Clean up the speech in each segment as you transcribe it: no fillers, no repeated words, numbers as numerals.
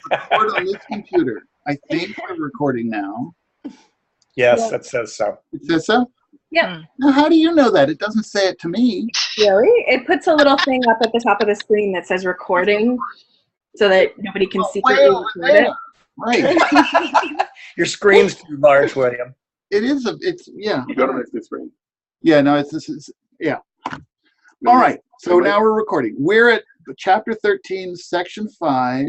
record on this computer. I think we're recording now. Yes, it says so. It says so? Yeah. Now, how do you know that? It doesn't say it to me. Really? It puts a little thing up at the top of the screen that says recording so that nobody can secretly record it. Right. Your screen's too large, William. It is yeah. You gotta make this screen. Yeah, no, yeah. All right, so now we're recording. We're at chapter 13, section 5.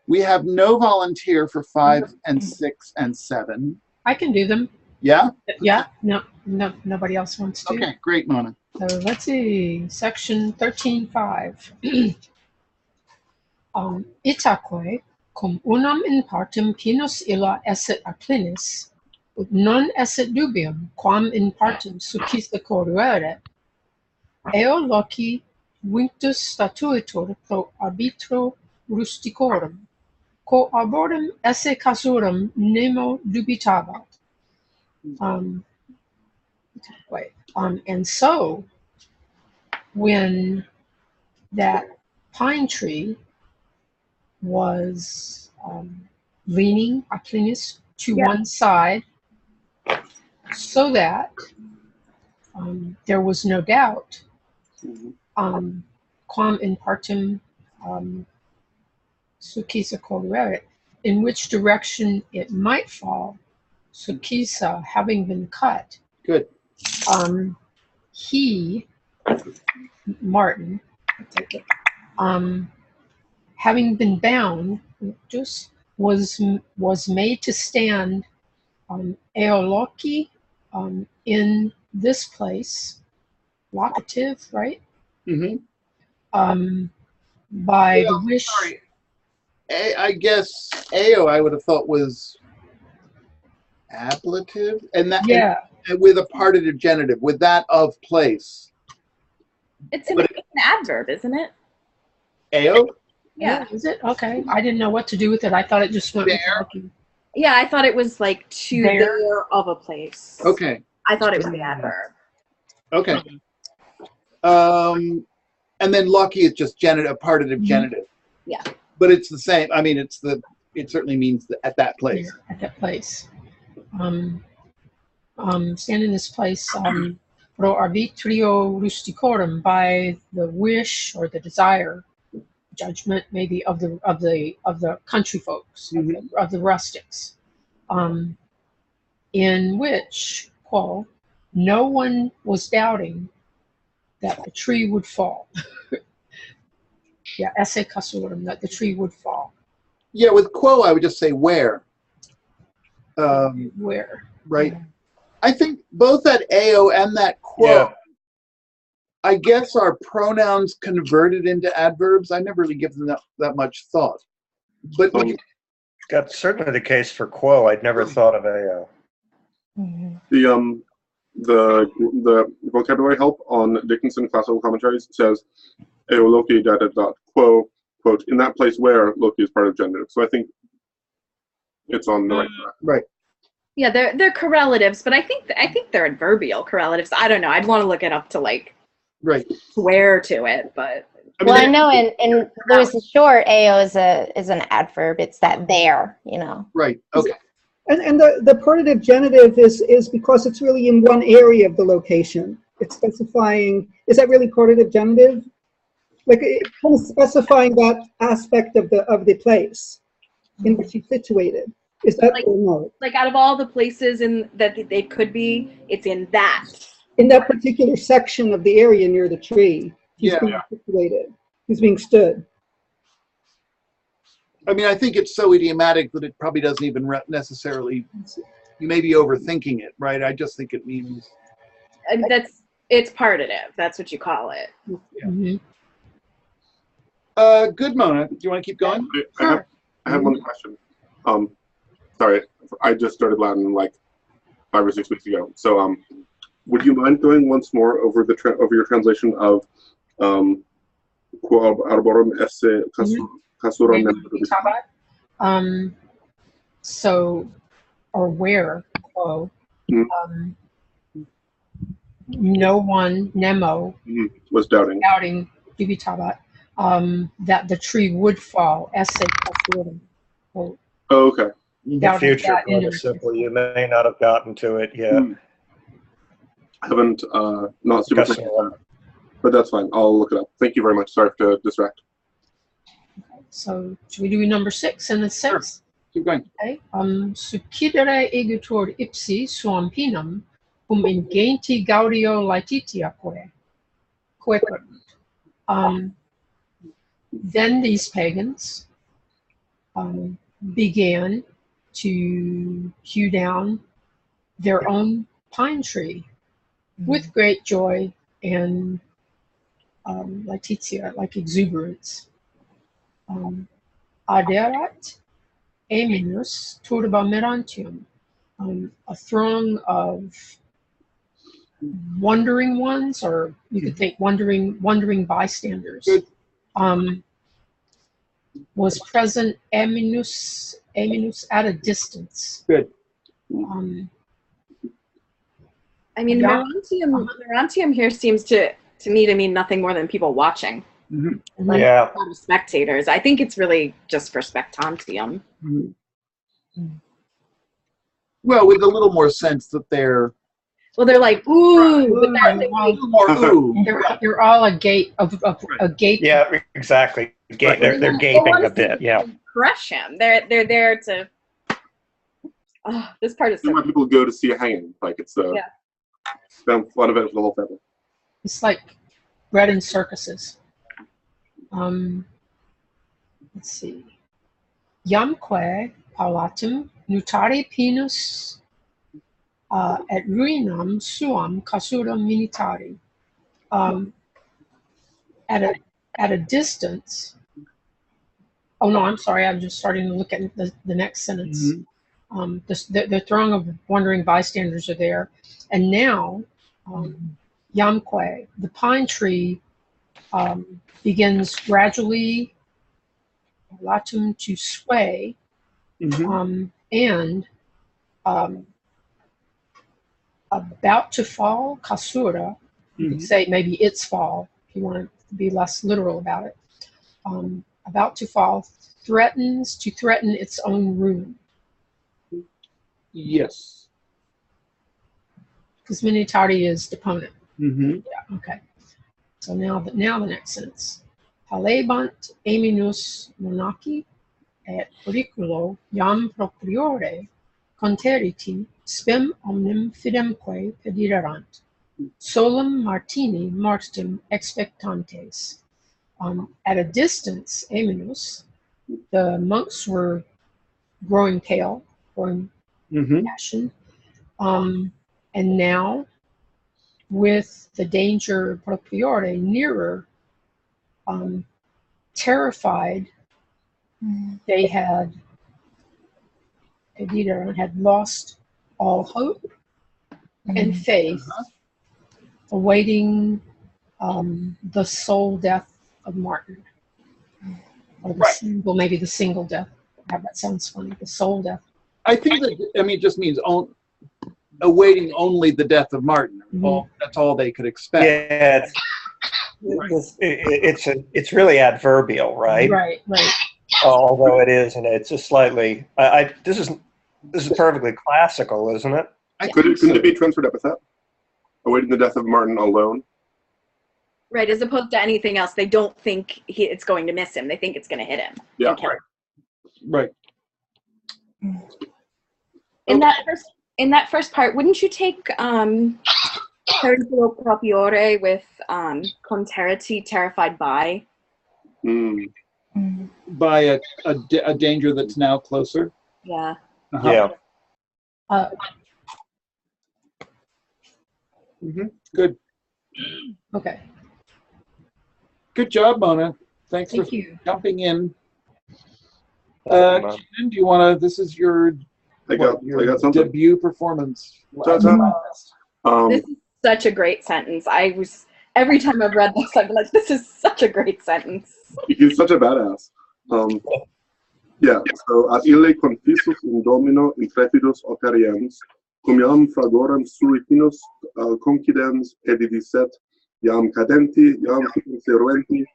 We have no volunteer for 5 and 6 and 7. I can do them. Yeah? Yeah, no, nobody else wants to. Okay, great, Mona. So let's see, section 13.5. Itaque, cum unam in partem pinus illa esset acclinis, ut non esset dubium, quam in partem succissa corrueret, eo loci vinctus statuitur pro arbitro rusticorum, co arborem esse casurum nemo dubitabat. And so, when that pine tree was leaning Acclinus to one side, so that there was no doubt, quam in partem succissa corrueret, in which direction it might fall, succissa having been cut. Good. He, Martin, I take it, having been bound, just was made to stand eoloki in this place, locative, right? Mm-hmm. By the wish. Sorry. I guess Ao I would have thought was ablative, and that and with a partitive genitive, with that of place. It's an adverb, isn't it? Ao? Yeah. Is it? Okay. I didn't know what to do with it. I thought it just went with walking. Yeah, I thought it was like to there of a place. Okay. I thought it was the adverb. Okay. And then lucky is just genitive, partitive genitive. Yeah. But it's the same. I mean, it certainly means at that place. There, at that place. Stand in this place pro arbitrio rusticorum, by the wish or the desire, judgment maybe of the country folks, of the rustics, in which, quo, no one was doubting that the tree would fall. Yeah, esse casurum, that the tree would fall. Yeah, with quo, I would just say where. Where? Right. I think both that ao and that quo, I guess, are pronouns converted into adverbs. I never really give them that much thought. But That's certainly the case for quo. I'd never thought of ao. The vocabulary help on Dickinson Classical Commentaries says eo loci dot quo, quote, in that place where loci is part of genitive. So I think it's on the right track. Right. Yeah, they're correlatives, but I think they're adverbial correlatives. I don't know. I'd want to look it up to like swear to it, but I know in Lewis' Short, ao is an adverb. It's that there, you know. Right. Okay. And the partitive genitive is because it's really in one area of the location. It's specifying. Is that really partitive genitive? Like it's kind of specifying that aspect of the place in which he's situated. Is that no? Like out of all the places that they could be, it's in that particular section of the area near the tree. He's being situated. He's being stood. I mean, I think it's so idiomatic that it probably doesn't even necessarily. You may be overthinking it, right? I just think it means. It's partitive. That's what you call it. Yeah. Good, Mona. Do you want to keep going? I have one question. Sorry, I just started Latin like 5 or 6 weeks ago. So, would you mind going once more over your translation of quo arborum esse casurum? So, or where, quo, no one, nemo, was doubting dubitabat, that the tree would fall, esse casurum. Well, Oh, okay. The Down at future that end of- participle, you may not have gotten to it yet. I haven't, not super Discussing familiar with that, but that's fine. I'll look it up. Thank you very much. Sorry to distract. So should we do number 6 in the 6? Keep going. Okay. Succedere egutor ipsi suam pinam ingenti gaudio laetitiaque. Then these pagans began to hew down their own pine tree with great joy and laetitia, like exuberance. Aderat eminus turba merantium, a throng of wandering ones, or you could think wandering bystanders, Good. was present eminus at a distance. Good. I mean, Yeah. Merantium here seems to me to mean nothing more than people watching. Mm-hmm. Like, Yeah. a lot of spectators. I think it's really just for spectantium. Well, with a little more sense that they're Well, they're like, ooh, but a little more ooh. They're all a gape of a gape. Yeah, exactly. Right. They're gaping a bit. Yeah. crush him. They're there to. Oh, this part is That's so. why people go to see a hanging. Like it's a fun event for the whole family. It's like bred in circuses. Let's see. Iamque paulatum nutari pinus et ruinam suam casuram militari. At a distance. Oh no, I'm sorry. I'm just starting to look at the next sentence. The throng of wandering bystanders are there, and now Yamque, the pine tree, begins gradually latum to sway, and about to fall, kasura. You could say maybe its fall if you want to be less literal about it. About to fall, threatens to threaten its own ruin. Yes. Because Minitari is deponent. Mm-hmm. Yeah, okay. So now the next sentence. Halebant eminus monarchi et periculo iam propriore conteriti spem omnem fidemque pediderant. Solum Martini martyrdom expectantes. At a distance, eminus, the monks were growing pale, growing ashen. And now, with the danger propriore nearer, terrified, they had lost all hope and faith, awaiting the soul death of Martin, or maybe the single death. That sounds funny. The soul death. I think that it just means awaiting only the death of Martin. That's all they could expect. Yeah. It's really adverbial, right? Right. Although it is, and it's a slightly. This is perfectly classical, isn't it? Couldn't it be transferred epithet? Awaiting the death of Martin alone. Right, as opposed to anything else, they don't think it's going to miss him. They think it's going to hit him. Yeah. Right. In that first part, wouldn't you take periculo propriore with conteriti, terrified by? By a danger that's now closer. Yeah. Yeah. Good. Okay. Good job, Mona. Thanks Thank for you. jumping in. Shannon, do you want to? This is your I got something. debut performance. Ta-ta. This is such a great sentence. Every time I've read this, I've been like, this is such a great sentence. He's such a badass. Yeah, so ad ille confisus in domino intrepidus operiens, cum iam fragorem sui pinus concidens edidisset, iam cadenti, iam seruenti,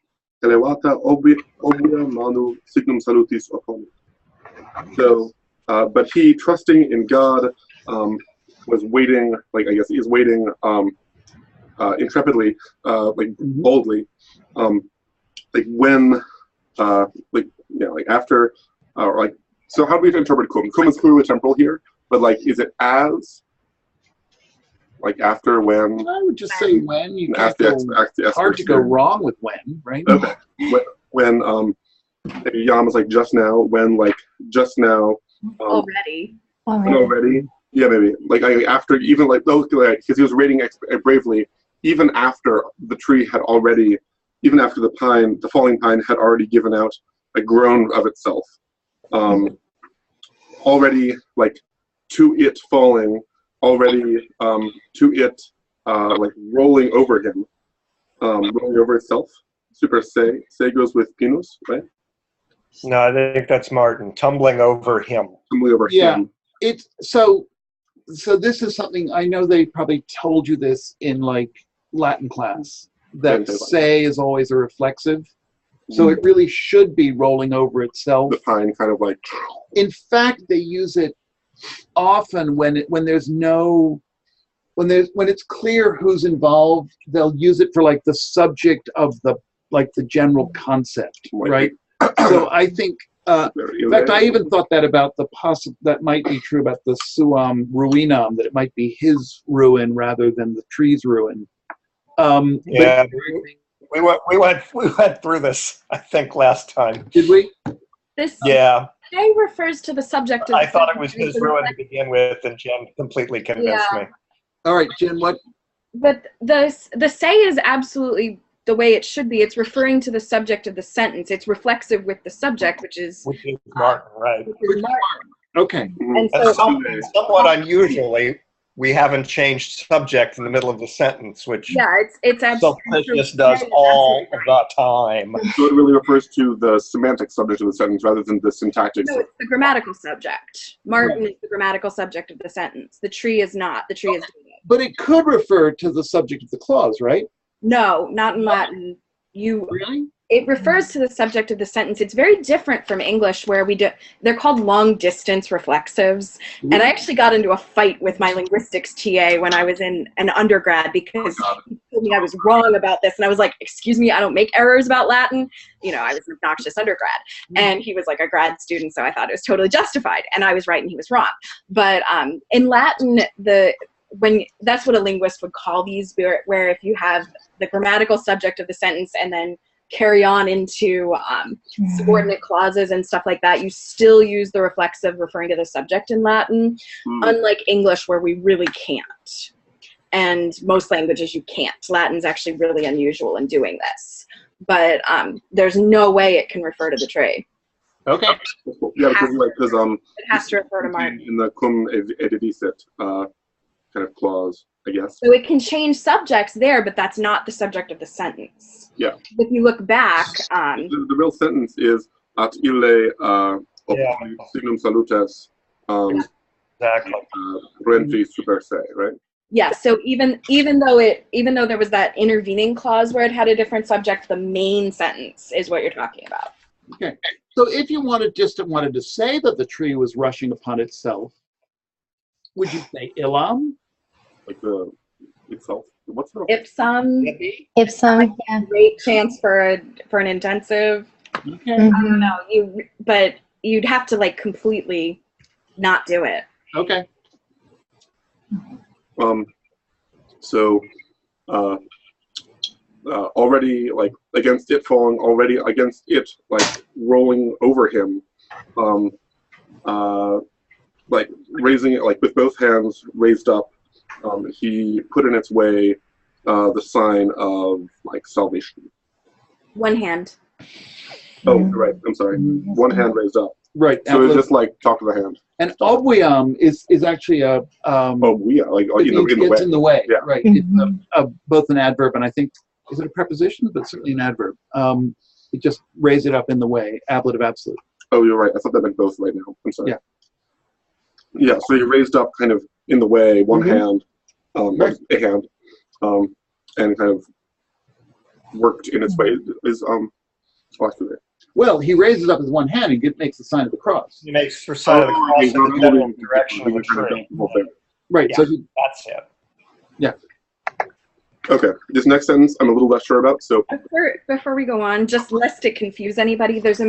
elevata obvia manu signum salutis opponit. So, but he, trusting in God, was waiting. Like I guess he is waiting intrepidly, like boldly, like when, like like after, or like. So how do we interpret cum? Cum is clearly temporal here, but like, is it as? Like after, when? I would just say when. You can't After go, hard to go wrong with when, right? Okay. When maybe Yam was like just now. When like just now. Already. Already. Yeah, maybe like after, even like because he was waiting bravely, even after the tree had already, even after the falling pine had already given out a groan of itself. Already like to it falling. Already to it like rolling over him, rolling over itself. Super se goes with Pinus, right? No, I think that's Martin. Tumbling over him. Tumbling over him. It's so this is something I know they probably told you this in like Latin class, that se is always a reflexive. So it really should be rolling over itself. The pine kind of like. In fact, they use it often when it's clear who's involved. They'll use it for like the subject of the general concept, right? So I think in fact I even thought that about that might be true about the suam ruinam, that it might be his ruin rather than the tree's ruin. Yeah, we went through this, I think, last time. Did we? Yeah. Say refers to the subject of. I thought it was his ruin to begin with, and Jen completely convinced me. All right, Jen, what? But the say is absolutely the way it should be. It's referring to the subject of the sentence. It's reflexive with the subject, which is Martin, right? Okay. And And so somewhat unusually, we haven't changed subject in the middle of the sentence, which it's Sulpicius does all the time. So it really refers to the semantic subject of the sentence rather than the syntactic. No, it's the grammatical subject. Martin is the grammatical subject of the sentence. The tree is not. The tree is David. But it could refer to the subject of the clause, right? No, not in Latin. Really? It refers to the subject of the sentence. It's very different from English, where they're called long distance reflexives. And I actually got into a fight with my linguistics TA when I was in an undergrad because he told me I was wrong about this. And I was like, excuse me, I don't make errors about Latin. I was an obnoxious undergrad. And he was like a grad student, so I thought it was totally justified. And I was right and he was wrong. But in Latin, that's what a linguist would call these, where if you have the grammatical subject of the sentence and then carry on into subordinate clauses and stuff like that, you still use the reflexive referring to the subject in Latin, unlike English where we really can't. And most languages you can't. Latin's actually really unusual in doing this. But there's no way it can refer to the tree. Okay. Yeah, because it has to refer to Martin. In the cum edidicit kind of clause, I guess. So it can change subjects there, but that's not the subject of the sentence. Yeah. If you look back, the real sentence is at ille signum salutes rentri super se, right? Yeah. So even though there was that intervening clause where it had a different subject, the main sentence is what you're talking about. Okay. So if you wanted to say that the tree was rushing upon itself, would you say illam? Like the itself. What's the Ipsum. Ipsum, yeah. Great chance for an intensive. Okay. I don't know. But you'd have to like completely not do it. Okay. So already like against it falling, already against it like rolling over him, like raising it like with both hands raised up, he put in its way the sign of like salvation. One hand. Oh, right. I'm sorry. One hand raised up. Right. So it's just like talk to the hand. And obvium is actually a like it's in the way. Yeah. Right. It's both an adverb and I think is it a preposition, but certainly an adverb. It just raise it up in the way. Ablative absolute. Oh, you're right. I thought that meant both right now. I'm sorry. Yeah. Yeah. So you raised up kind of in the way, one hand, Right. a hand, and kind of worked in its way. Is Well, he raises up his one hand and makes the sign of the cross. He makes for sign of the cross in the general direction of the tree. Right. Yeah. So That's it. Okay, this next sentence I'm a little less sure about. So Before we go on, just lest it confuse anybody, there's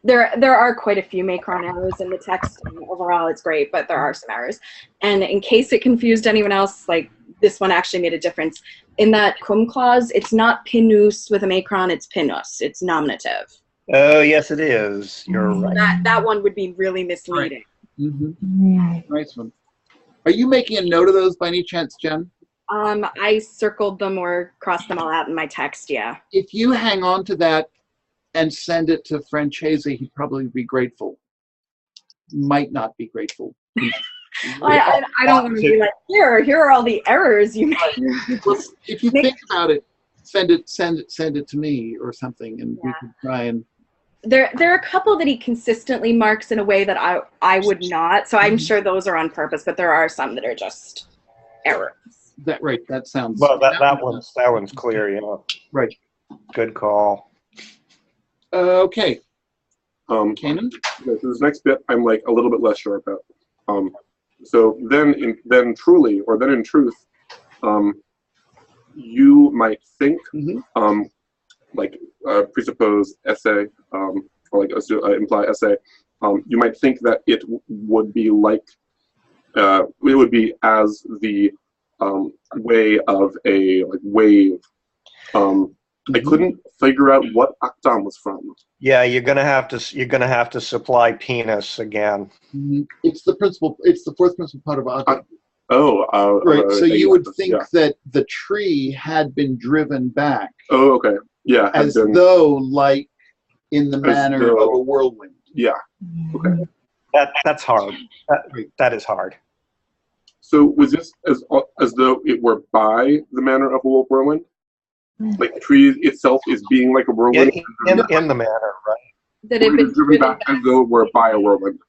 there are quite a few macron errors in the text, and overall it's great, but there are some errors. And in case it confused anyone else, like this one actually made a difference. In that cum clause, it's not pinus with a macron, it's pinus. It's nominative. Oh, yes, it is. You're right. That one would be really misleading. Nice one. Are you making a note of those by any chance, Jen? I circled them or crossed them all out in my text, yeah. If you hang on to that and send it to Francese, he'd probably be grateful. Might not be grateful. I don't want to be like, here are all the errors you made. If you think about it, send it to me or something, and we can try and. There are a couple that he consistently marks in a way that I would not, so I'm sure those are on purpose, but there are some that are just errors. That sounds. Well, that one's clear, you know. Right. Good call. Okay. Okay, Kanan? so this next bit I'm like a little bit less sure about. So then in truth, you might think like presuppose essay or like imply essay. You might think that it would be like it would be as the way of a like wave. I couldn't figure out what actam was from. Yeah, you're gonna have to supply penis again. It's the principal. It's the fourth principal part of actam. Right. So you would think that the tree had been driven back. Oh, okay. Yeah. As though, like, in the manner of a whirlwind. Yeah. Okay. That's hard. That is hard. So was this as though it were by the manner of a whirlwind? Like the tree itself is being like a whirlwind? Yeah, in the manner, right? That it been driven back as though it were by a whirlwind.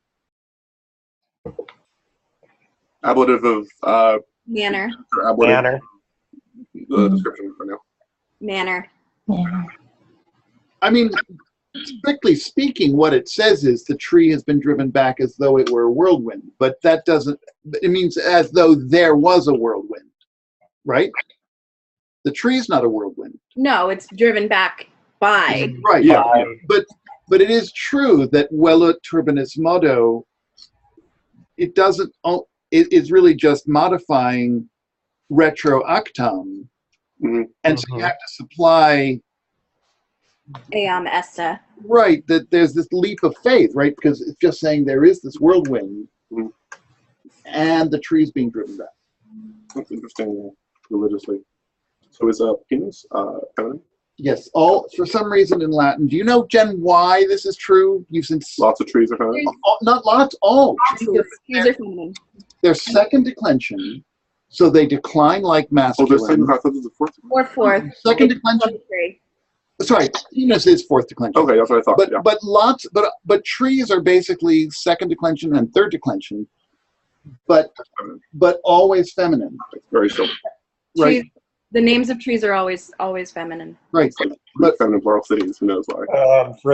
Ablative of manner. Manner. The description for now. Manner. I mean, strictly speaking, what it says is the tree has been driven back as though it were a whirlwind, but that doesn't. It means as though there was a whirlwind, right? The tree's not a whirlwind. No, it's driven back by. Right. Yeah. But it is true that velut turbinis modo. It doesn't. It is really just modifying retroactam, and so you have to supply. Essa. Right, that there's this leap of faith, right? Because it's just saying there is this whirlwind, and the tree's being driven back. That's interesting religiously. So is penis feminine? Yes, all for some reason in Latin. Do you know, Jen, why this is true? You've seen Lots of trees are feminine. not lots, all Trees are feminine. They're second declension, so they decline like masculine. Oh, there's I thought this was the fourth. Or fourth. Second declension. Sorry, penis is fourth declension. Okay, that's what I thought. But trees are basically second declension and third declension, but always feminine. It's very simple. Right. The names of trees are always feminine. Right. But feminine plural cities, who knows why? For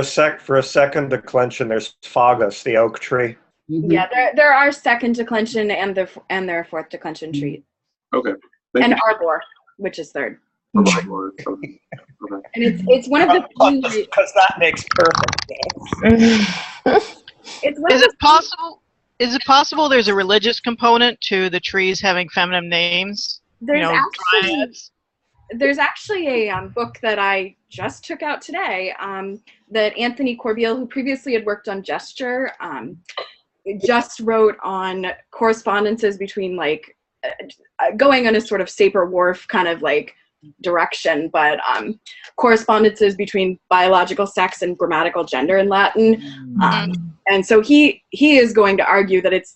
a second declension, there's fagus, the oak tree. Yeah, there are second declension and there are fourth declension trees. Okay. And arbor, which is third. Okay. And it's one of the few. Because that makes perfect sense. Is it possible there's a religious component to the trees having feminine names? There's actually a book that I just took out today that Anthony Corbeil, who previously had worked on gesture, just wrote on correspondences between like going on a sort of Sapir-Whorf kind of like direction, but correspondences between biological sex and grammatical gender in Latin. And so he is going to argue that it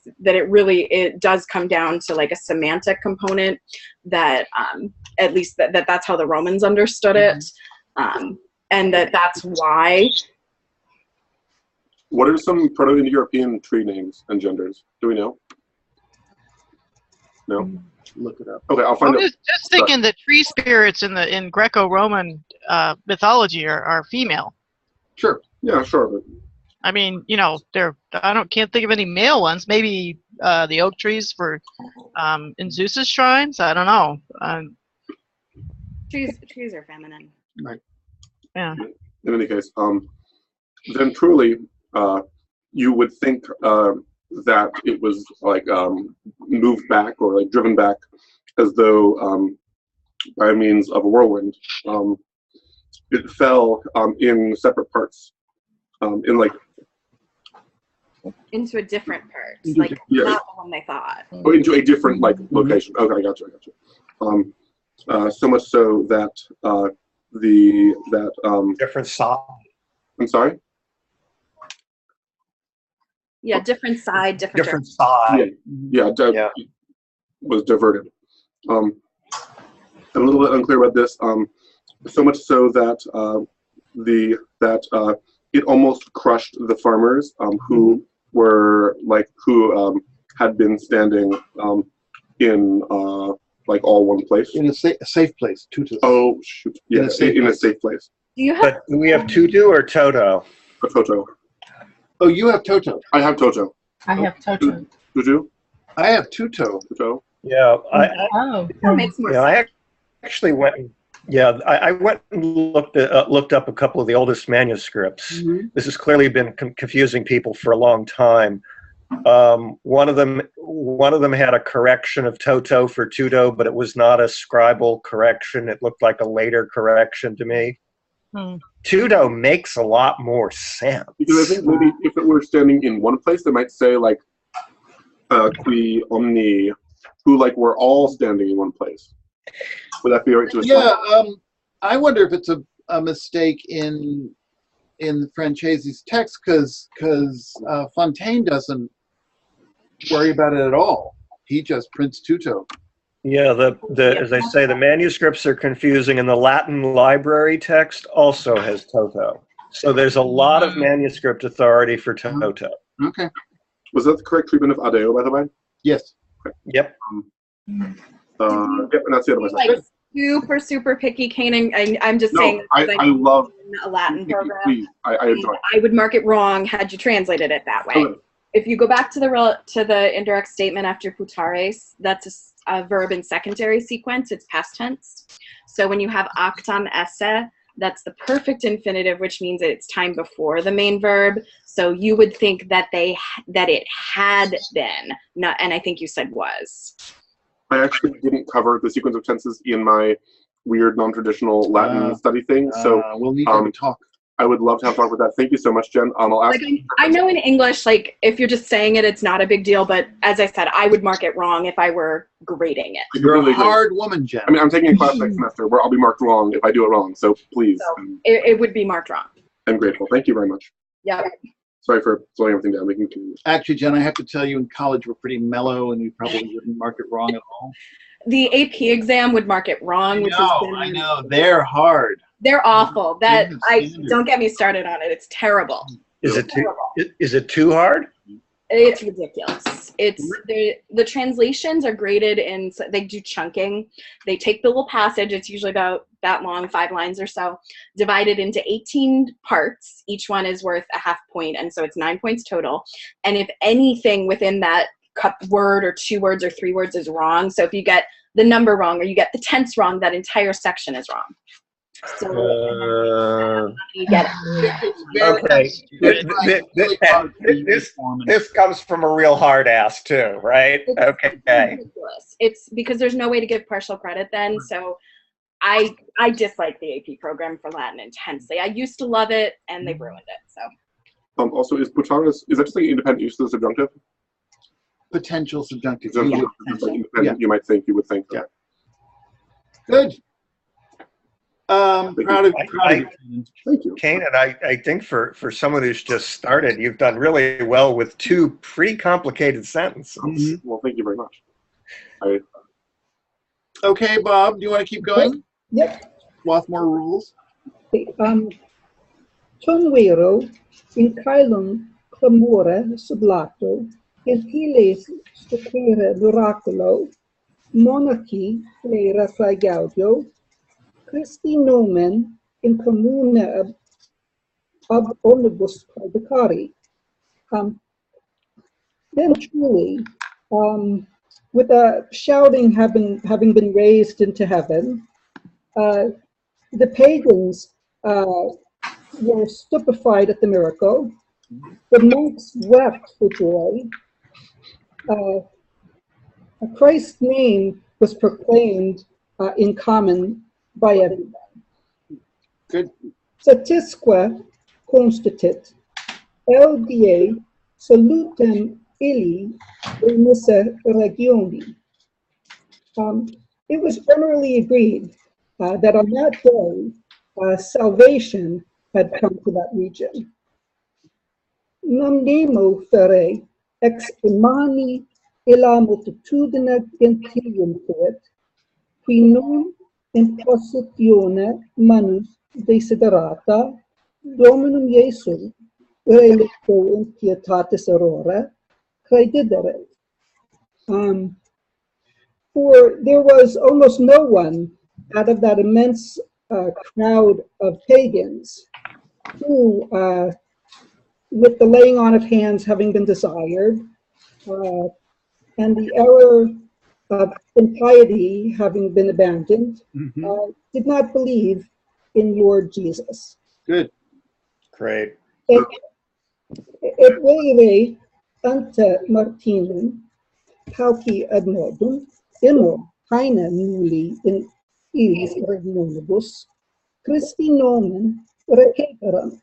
does come down to like a semantic component that at least that's how the Romans understood it, and that's why. What are some Proto-Indo-European tree names and genders? Do we know? No. Look it up. Okay, I'll find out. Just thinking that tree spirits in Greco-Roman mythology are female. Sure. Yeah, sure, but I mean, you know, can't think of any male ones. Maybe the oak trees for in Zeus's shrines. I don't know. Trees are feminine. Right. Yeah. in any case, then truly, you would think that it was like moved back or like driven back as though by means of a whirlwind. It fell in separate parts, in like Into a different part, Into like yeah. not the one they thought. into a different like location. Okay, I got you. So much so that Different side. I'm sorry. Yeah, different side, different. Different side. Yeah, Yeah. was diverted. I'm a little bit unclear about this. So much so that it almost crushed the farmers who were like had been standing in like all one place. In a safe place, tutus. Oh shoot! Yeah, in a safe place. Do you have? But do we have Tutu or Toto? A Toto. Oh, you have Toto. I have Toto. I have Toto. Tutu. I have Tuto. Toto. Yeah, Oh. That makes more yeah, sense. I actually went. I went and looked up a couple of the oldest manuscripts. This has clearly been confusing people for a long time. One of them had a correction of Toto for Tuto, but it was not a scribal correction. It looked like a later correction to me. Tuto makes a lot more sense. Because I think maybe if it were standing in one place, they might say like qui omni, who like we're all standing in one place. Would that be right to assume? Yeah, I wonder if it's a mistake in Francese's text because Fontaine doesn't worry about it at all. He just prints Tuto. Yeah, as I say, the manuscripts are confusing, and the Latin library text also has Toto. So there's a lot of manuscript authority for Toto. Okay. Was that the correct treatment of adeo, by the way? Yes. Yep. Yep, and that's the other one. Like super picky, Kanan. I'm just saying. I love a Latin program. Please, I enjoy it. I would mark it wrong had you translated it that way. Okay. If you go back to the indirect statement after putares, that's a verb in secondary sequence. It's past tense. So when you have actam esse, that's the perfect infinitive, which means it's time before the main verb. So you would think that it had been, not, and I think you said was. I actually didn't cover the sequence of tenses in my weird non-traditional Latin study thing, so we'll need to talk. I would love to have a talk with that. Thank you so much, Jen. I'll ask. Like, I know in English, like if you're just saying it, it's not a big deal. But as I said, I would mark it wrong if I were grading it. You're really a hard woman, Jen. I mean, I'm taking a class next semester where I'll be marked wrong if I do it wrong. So please, So it would be marked wrong. I'm grateful. Thank you very much. Yeah. Sorry for slowing everything down. Making Actually, Jen, I have to tell you, in college we're pretty mellow, and we probably wouldn't mark it wrong at all. The AP exam would mark it wrong, which I know they're hard. They're awful. That Goodness, don't get me started on it. It's terrible. Is it too hard? It's ridiculous. It's the translations are graded in. They do chunking. They take the little passage. It's usually about that long, 5 lines or so, divided into 18 parts. Each one is worth a half point, and so it's 9 points total. And if anything within that word or 2 words or 3 words is wrong, so if you get the number wrong or you get the tense wrong, that entire section is wrong. So you get it. Okay. This comes from a real hard ass too, right? Okay. Ridiculous. It's because there's no way to give partial credit then. So I dislike the AP program for Latin intensely. I used to love it, and they ruined it. So also, is putares, is that just like independent use of the subjunctive? Potential subjunctive. Is that like independent, you might think, you would think. Yeah. Good. Proud of you. Thank you. Kanan, I think for someone who's just started, you've done really well with 2 pretty complicated sentences. Well, thank you very much. Okay, Bob, do you want to keep going? Yep. Swarthmore rules. Tonvero in caelum clamore sublato, gentiles stupere duraculo, monarchi flera frae gaudio, Christi nomen in commune ab omnibus praedicari. Then truly, with a shouting having been raised into heaven, the pagans were stupefied at the miracle. The monks wept for joy. Christ's name was proclaimed in common by everyone. Good. Satisque constatit, LDA salutem illi remissa regioni. It was generally agreed that on that day, salvation had come to that region. Non nemo fere ex imani illa multitudine gentilium fuit, qui non in positione manus desiderata Dominum Iesum relicto in pietatis aurora credidere. For there was almost no one out of that immense crowd of pagans who, with the laying on of hands having been desired, and the error of impiety having been abandoned, did not believe in Lord Jesus. Good. Great. Et vere ante Martinum, pauci ad modum, immo haena nulli in illis regionibus, Christi nomen receperant.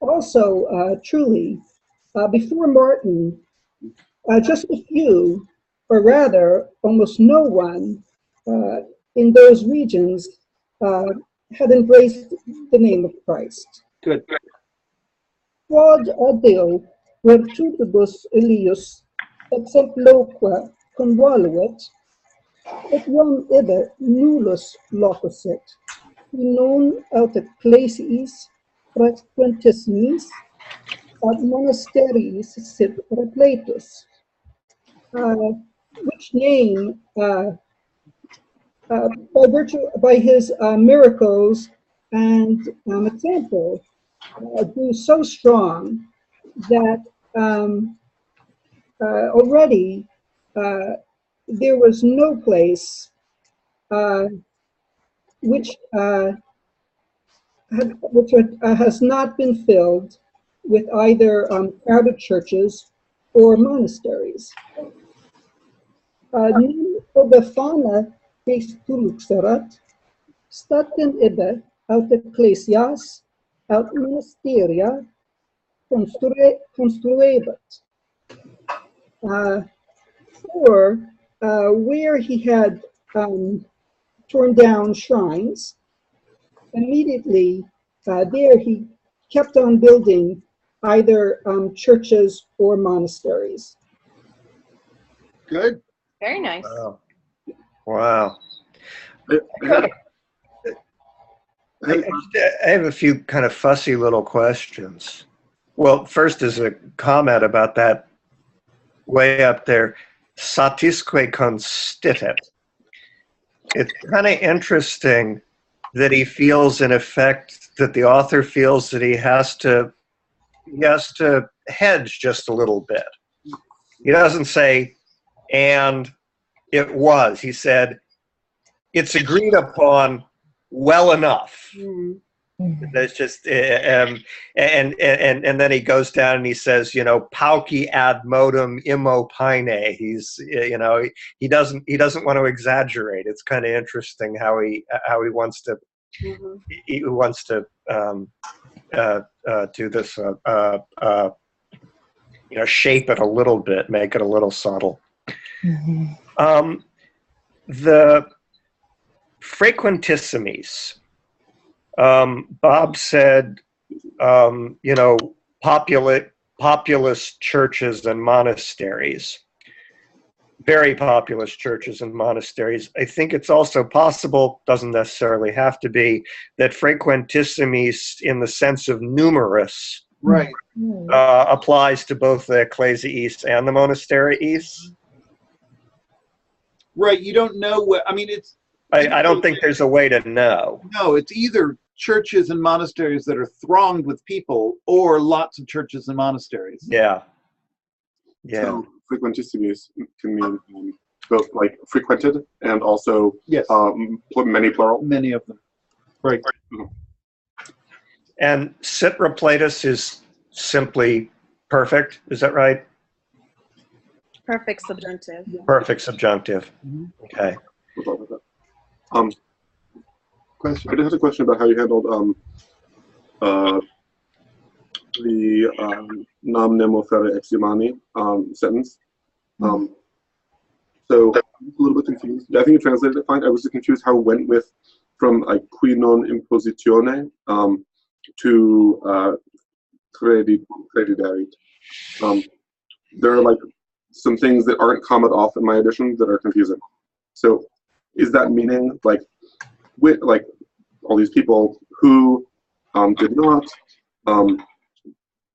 Also, truly, before Martin, just a few, or rather, almost no one in those regions had embraced the name of Christ. Good. Quod adeo virtutibus Elius exemploque convoluit, et iam ibe nullus locusit, qui non aut ecclesiis frequentissimis ad monasteriis sit repletus. Which name, by his miracles and example, grew so strong that already there was no place which has not been filled with either crowded churches or monasteries. Nim obe fama luxerat, statim ibe aut ecclesias, aut monasteria construebat. For where he had torn down shrines, immediately there he kept on building either churches or monasteries. Good. Very nice. Wow. Wow. I have a few kind of fussy little questions. Well, first is a comment about that way up there, satisque constitit. It's kind of interesting that he feels, in effect, that the author feels that he has to hedge just a little bit. He doesn't say, and it was. He said, it's agreed upon well enough. That's just, and then he goes down and he says, pauci ad modum immo paene. He's, he doesn't want to exaggerate. It's kind of interesting how he wants to, he wants to do this, shape it a little bit, make it a little subtle. The frequentissimis. Bob said, populous churches and monasteries, very populous churches and monasteries. I think it's also possible, doesn't necessarily have to be, that frequentissimis in the sense of numerous Right. applies to both the ecclesiis and the monasteries. Right. You don't know what, I mean, it's, I don't think there's a way to know. no, it's either churches and monasteries that are thronged with people, or lots of churches and monasteries. Yeah. Yeah. So frequentissimus can mean both like frequented and also Yes, many plural. many of them. Right. And Citraplatus is simply perfect. Is that right? Perfect subjunctive. Perfect subjunctive. Mhm. Okay. We'll talk about that. Question. I did have a question about how you handled the nam nemo fere ex humani sentence. So I'm a little bit confused. I think you translated it fine. I was just confused how it went with from like qui non impositione to crediderit. There are like some things that aren't commented off in my edition that are confusing. So is that meaning like with like all these people who did not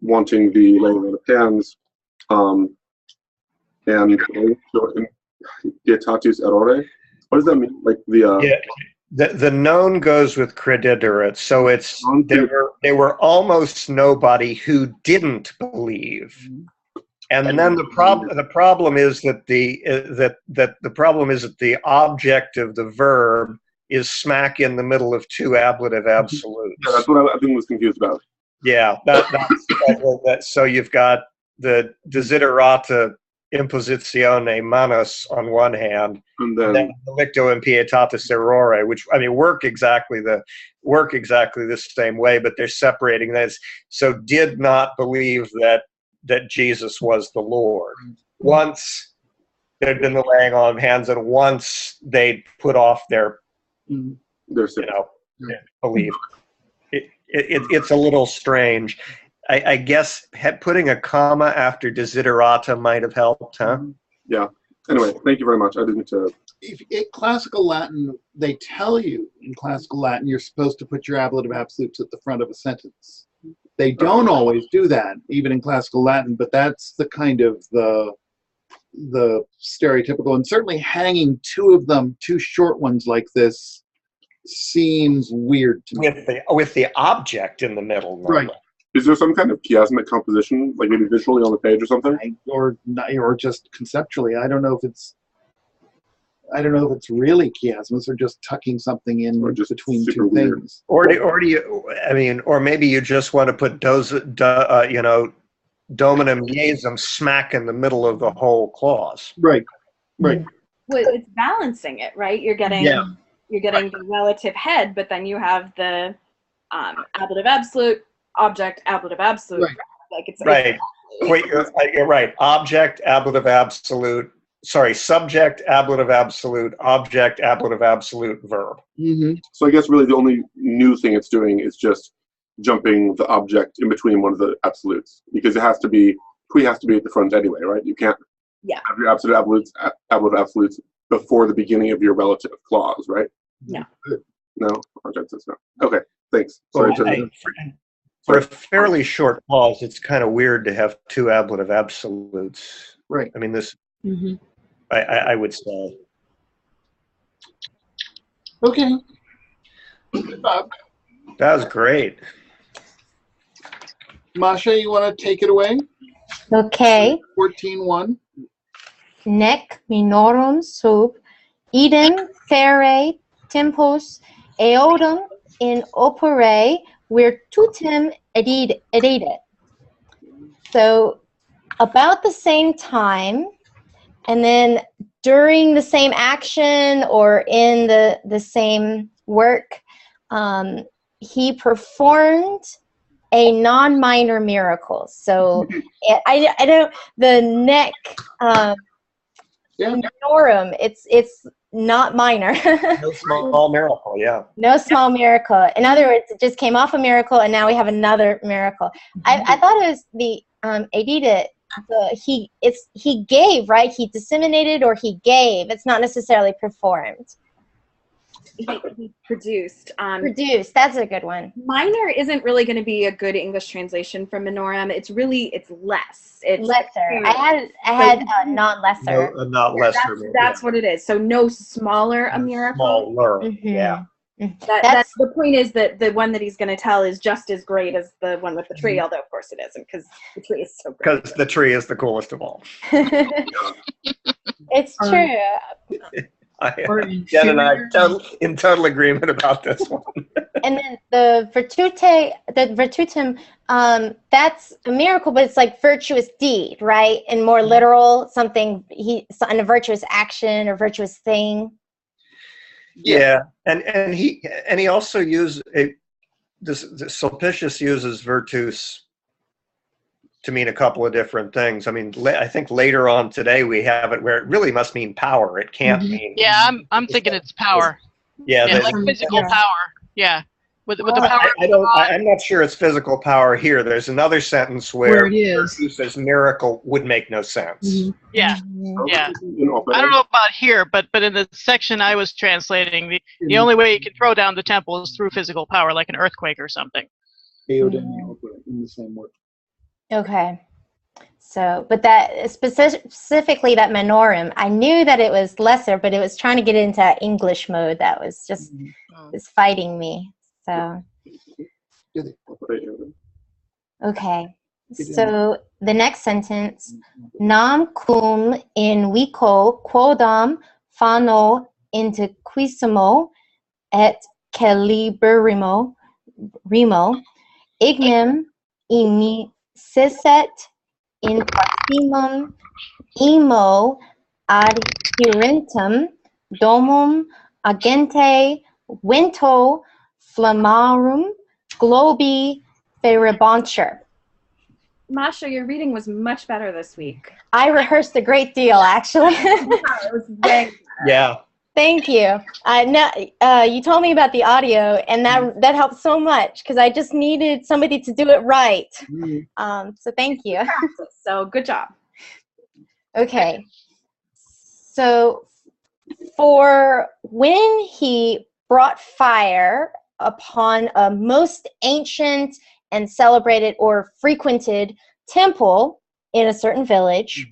wanting the laying of hands and dietatis errore? What does that mean? Like the Yeah. The known goes with crediderit, so it's there were almost nobody who didn't believe. And then the problem is that the problem is that the object of the verb is smack in the middle of two ablative absolutes. Yeah, that's what I think was confused about. Yeah, so you've got the desiderata impositione manus on one hand, And and then then delicto impietatis errore, which I mean work exactly the same way, but they're separating this. So did not believe that Jesus was the Lord. Once there'd been the laying on of hands, and once they put off their there's belief. It's a little strange. I guess putting a comma after desiderata might have helped, huh? yeah. Anyway, thank you very much. I didn't. Classical Latin, they tell you in classical Latin you're supposed to put your ablative absolutes at the front of a sentence. They don't always do that, even in classical Latin, but that's the kind of the stereotypical, and certainly hanging two short ones like this seems weird to me. With the object in the middle. Right. Is there some kind of chiasmic composition, like maybe visually on the page or something? Or just conceptually. I don't know if it's really chiasmus or just tucking something in Or just between super two weird. things. Or do you? I mean, or maybe you just want to put dominum iesum smack in the middle of the whole clause. Right. Right. Well, it's balancing it, right? You're getting the relative head, but then you have the ablative absolute, object, ablative absolute. Right. Like it's Right. Wait, you're right. Object, ablative absolute. Sorry, subject, ablative absolute, object, ablative absolute, verb. Mm-hmm. So I guess really the only new thing it's doing is just jumping the object in between one of the absolutes, because it has to be at the front anyway, right? You can't have your ablative absolutes before the beginning of your relative clause, right? No. No? Object says no. Okay, thanks. Sorry. For a fairly short clause, it's kind of weird to have two ablative absolutes. Right. I mean, this, Mhm. I would say. Okay. Good job. That was great. Masha, you want to take it away? Okay. 14.1. Nec minorum sub idem fere tempus eodum in opere virtutem edidit. So about the same time, and then during the same action or in the same work, he performed a non-minor miracle. So I don't, the nec minorum, it's not minor. No small miracle, yeah. No small miracle. In other words, it just came off a miracle, and now we have another miracle. I thought it was the edidit. He gave, right? He disseminated or he gave. It's not necessarily performed. He produced. Produced. That's a good one. Minor isn't really going to be a good English translation from minorum. It's less. It's Lesser. I had not lesser. No, not lesser. That's what it is. So no smaller a miracle. Smaller, Mhm. yeah. That's the point, is that the one that he's going to tell is just as great as the one with the tree, although of course it isn't, because the tree is so great. Because the tree is the coolest of all. It's true. Or Jen and I inferior. in total agreement about this one. And then the virtutum, that's a miracle, but it's like virtuous deed, right? And more literal, something a virtuous action or virtuous thing. Yeah, and he also used Sulpicius uses virtus to mean a couple of different things. I mean, I think later on today we have it where it really must mean power. It can't mean. Yeah, I'm thinking it's power. Yeah, Yeah, like physical power. Yeah, with the power. I'm not sure it's physical power here. There's another sentence where it is. virtus as miracle would make no sense. Yeah, yeah. I don't know about here, but in the section I was translating, the only way you can throw down the temple is through physical power, like an earthquake or something. In the same word. Okay. So, but that specifically that manorum, I knew that it was lesser, but it was trying to get into English mode. That was just was fighting me. So, okay. So the next sentence, nam cum in vico quodam fano interquissimo et caliberrimo ignem immiscet in proximum imo adherentum domum agente vento flammarum globi feribontur. Masha, your reading was much better this week. I rehearsed a great deal, actually. It was very Yeah. Thank you. You told me about the audio, and that helped so much because I just needed somebody to do it right. So thank you. So good job. Okay. So for when he brought fire upon a most ancient and celebrated or frequented temple in a certain village,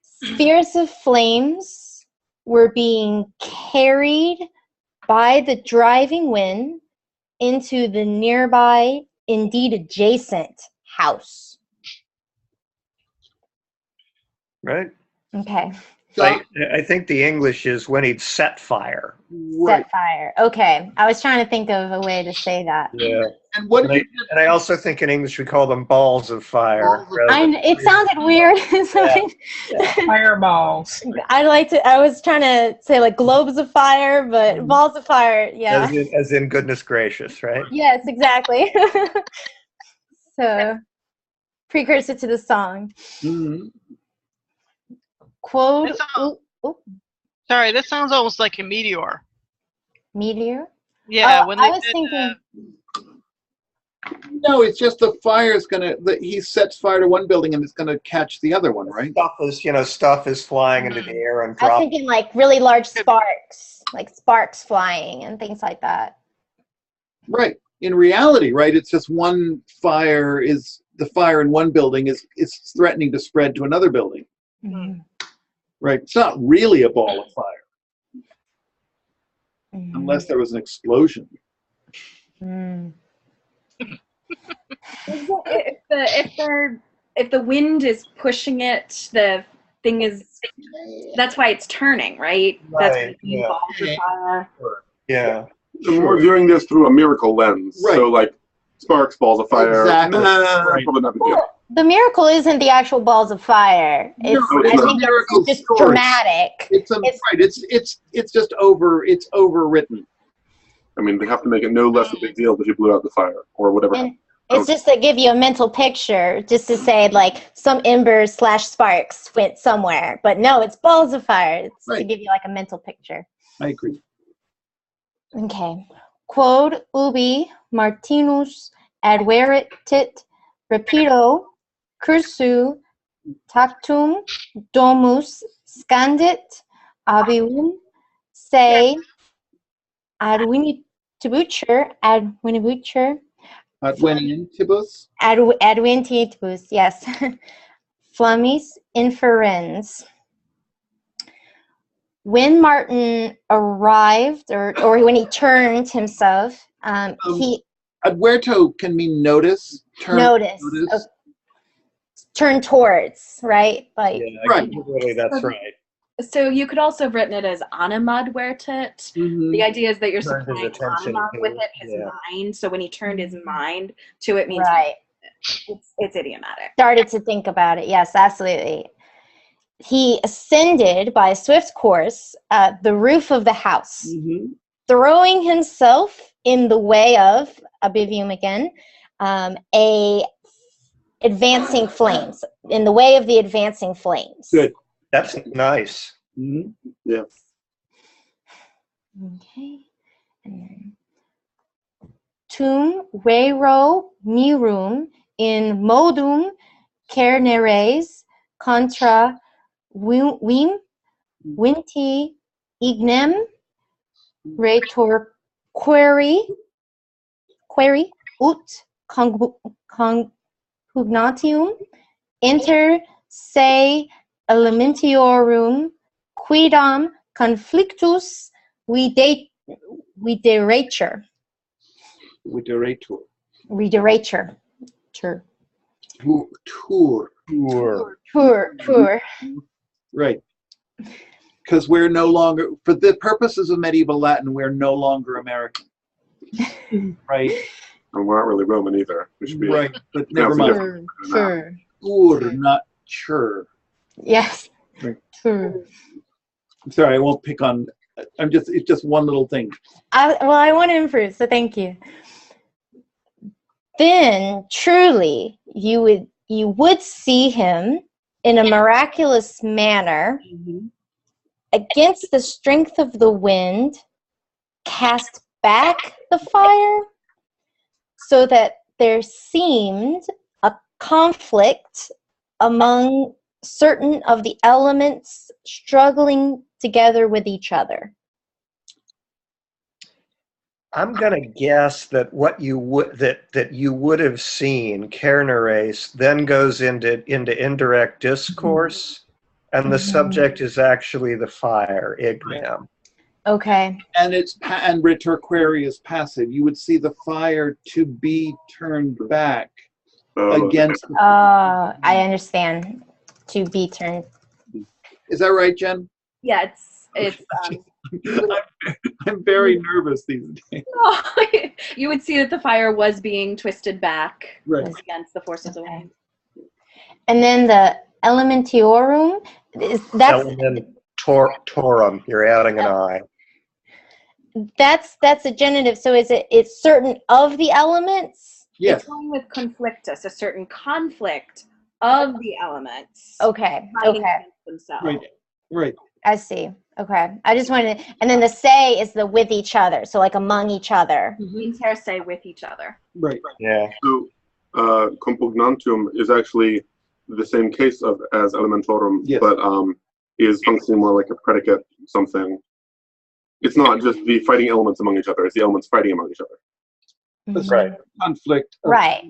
spheres of flames were being carried by the driving wind into the nearby, indeed adjacent house. Right. Okay. I think the English is when he'd set fire. Set fire. Okay. I was trying to think of a way to say that. Yeah. And what? And I also think in English we call them balls of fire. It sounded weird. Fireballs. I was trying to say like globes of fire, but balls of fire. Yeah. As in goodness gracious, right? Yes, exactly. So, precursor to the song. Quote. Sorry, this sounds almost like a meteor. Meteor? Yeah, Oh, when they I was did, thinking. No, it's just the fire is he sets fire to one building and it's gonna catch the other one, right? Stuff is flying into the air and I was dropping. thinking like really large sparks, like sparks flying and things like that. Right. In reality, right, it's just one fire the fire in one building is threatening to spread to another building. Right. It's not really a ball of fire. Unless there was an explosion. If the wind is pushing it, the thing that's why it's turning, right? That's Right, why balls of fire. Yeah. And we're viewing this through a miracle lens. Right. So like sparks, balls of fire. Exactly. Probably not a big deal. Well, the miracle isn't the actual balls of fire. No, I it's a think miracle it's just story. dramatic. It's just it's overwritten. I mean, they have to make it no less a big deal that you blew out the fire or whatever. And it's just to give you a mental picture, just to say like some embers / sparks went somewhere. But no, it's balls of fire. It's to give you like a mental picture. I agree. Okay. Quod ubi Martinus adverit rapido cursu tactum domus scandit abium se advenibutur adventibus, yes, flammis inferens. when Martin arrived, or when he turned himself, he Adverto can mean notice. noticed. Turn towards, right? Like, Yeah, Right. really, that's right. So you could also have written it as animad wertet. Mhm. The idea is that you're Turned his supplying attention animad to, with it, his yeah. mind. So when he turned his mind to it, means right. it's idiomatic. Started to think about it. Yes, absolutely. He ascended by a swift course the roof of the house, throwing himself in the way of, abivium again, advancing flames, in the way of the advancing flames. Good. That's nice. Yeah. Okay. And then, tum vero mirum in modum cerneres contra vim vinti ignem retor query ut conpugnatium inter se elementiorum quidam conflictus videratur. Videratur. Tour. Right. Because we're no longer, for the purposes of medieval Latin, we're no longer American. Right? And we're not really Roman either. We should be Right. But never mind. Tour, not sure. Yes. Right. Tour. I'm sorry, I won't pick on, it's just one little thing. I want to improve, so thank you. Then truly you would see him in a miraculous manner against the strength of the wind cast back the fire, so that there seemed a conflict among certain of the elements struggling together with each other. I'm gonna guess that what you would that you would have seen, Cerneres, then goes into indirect discourse, and the subject is actually the fire, ignem. Okay. And and retorquere is passive. You would see the fire to be turned back against. I understand. To be turned. Is that right, Jen? Yeah, it's. I'm very nervous these days. You would see that the fire was being twisted back against the forces of the wind. And then the elementiorum, that's Elementorum. You're adding an I. That's a genitive. So it's certain of the elements? Yes. It's going with conflictus, a certain conflict of the elements. Okay. Fighting Okay. against themselves. Right. I see. Okay. I just wanted, and then the say is the with each other. So like among each other. Inter se with each other. Right. Yeah. So compugnantium is actually the same case as elementorum, but is functioning more like a predicate something. It's not just the fighting elements among each other, it's the elements fighting among each other. That's right. Conflict. Right.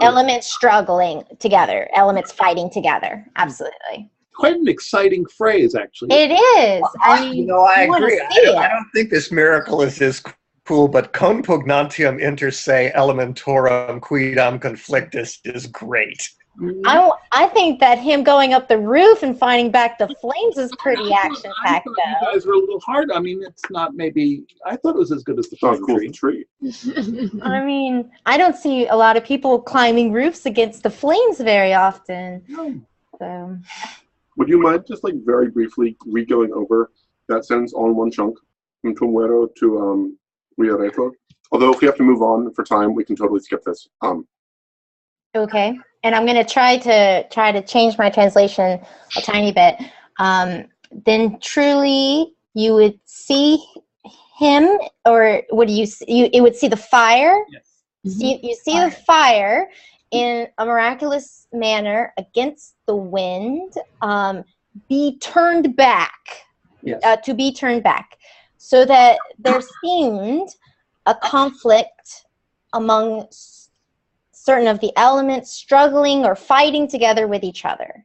Elements struggling together, elements fighting together. Absolutely. Quite an exciting phrase, actually. It is. I mean, I agree. I I don't think this miracle is as cool, but compugnantium inter se elementorum quidam conflictus is great. I think that him going up the roof and finding back the flames is pretty action-packed, though. You guys were a little hard. I mean, it's not maybe. I thought it was as good as the first tree. I mean, I don't see a lot of people climbing roofs against the flames very often. So. Would you mind just like very briefly re-going over that sentence all in one chunk from tumvero to viaretur? Although if we have to move on for time, we can totally skip this. Okay, and I'm going to try to change my translation a tiny bit. Then truly you would see him, or would you would see the fire? Yes. You see the fire in a miraculous manner against the wind, be turned back, to be turned back, so that there seemed a conflict among certain of the elements struggling or fighting together with each other.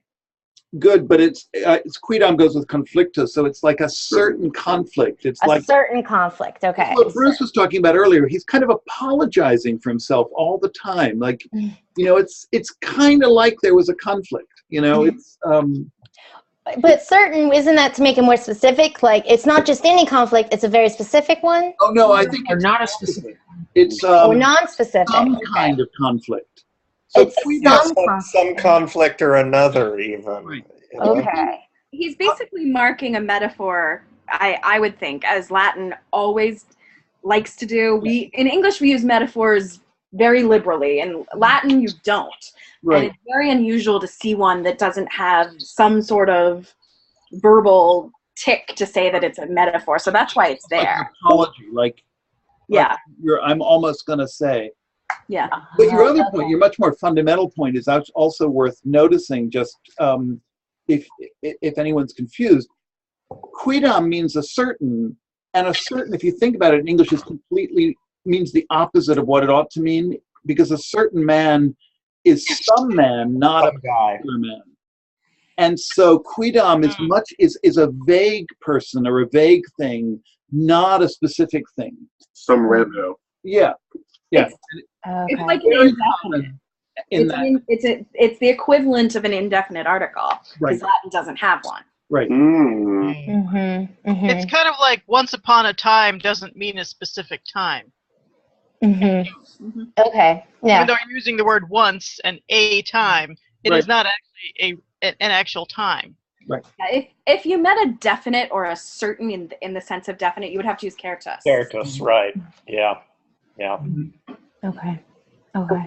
good, but it's quidam goes with conflictus, so it's like a certain conflict. It's A like certain conflict. Okay. what Bruce was talking about earlier. He's kind of apologizing for himself all the time. Like, it's kind of like there was a conflict. It's But certain, isn't that to make it more specific? Like, it's not just any conflict, it's a very specific one? oh no, I think Or it's not a specific one. it's Or non-specific? some Okay. kind of conflict. So It's quidam, some Some conflict or another, even. Right. you know? Okay. He's basically marking a metaphor, I would think, as Latin always likes to do. In English, we use metaphors very liberally. In Latin, you don't. And right? it's very unusual to see one that doesn't have some sort of verbal tick to say that it's a metaphor. So that's why it's Like an there. apology, like Yeah, I'm almost gonna say. yeah. But your other Okay. point, your much more fundamental point, is also worth noticing. Just if anyone's confused, quidam means a certain, and a certain, if you think about it in English, is completely means the opposite of what it ought to mean, because a certain man is some man, not a Some guy. particular man. And so quidam is a vague person or a vague thing, not a specific thing. Some rando. Yeah. Yeah. Okay. It's like an Very indefinite. common in that. It's the equivalent of an indefinite article, Right. because Latin doesn't have one. Right. Mm. Mm-hmm. Mm-hmm. It's kind of like once upon a time doesn't mean a specific time. Mm-hmm. Mhm. Okay. Yeah. Even though you're using the word once and a time, it Right. is not actually an actual time. If you meant a definite or a certain in the sense of definite, you would have to use certus. Certus, right. Yeah. Yeah. Okay. Okay.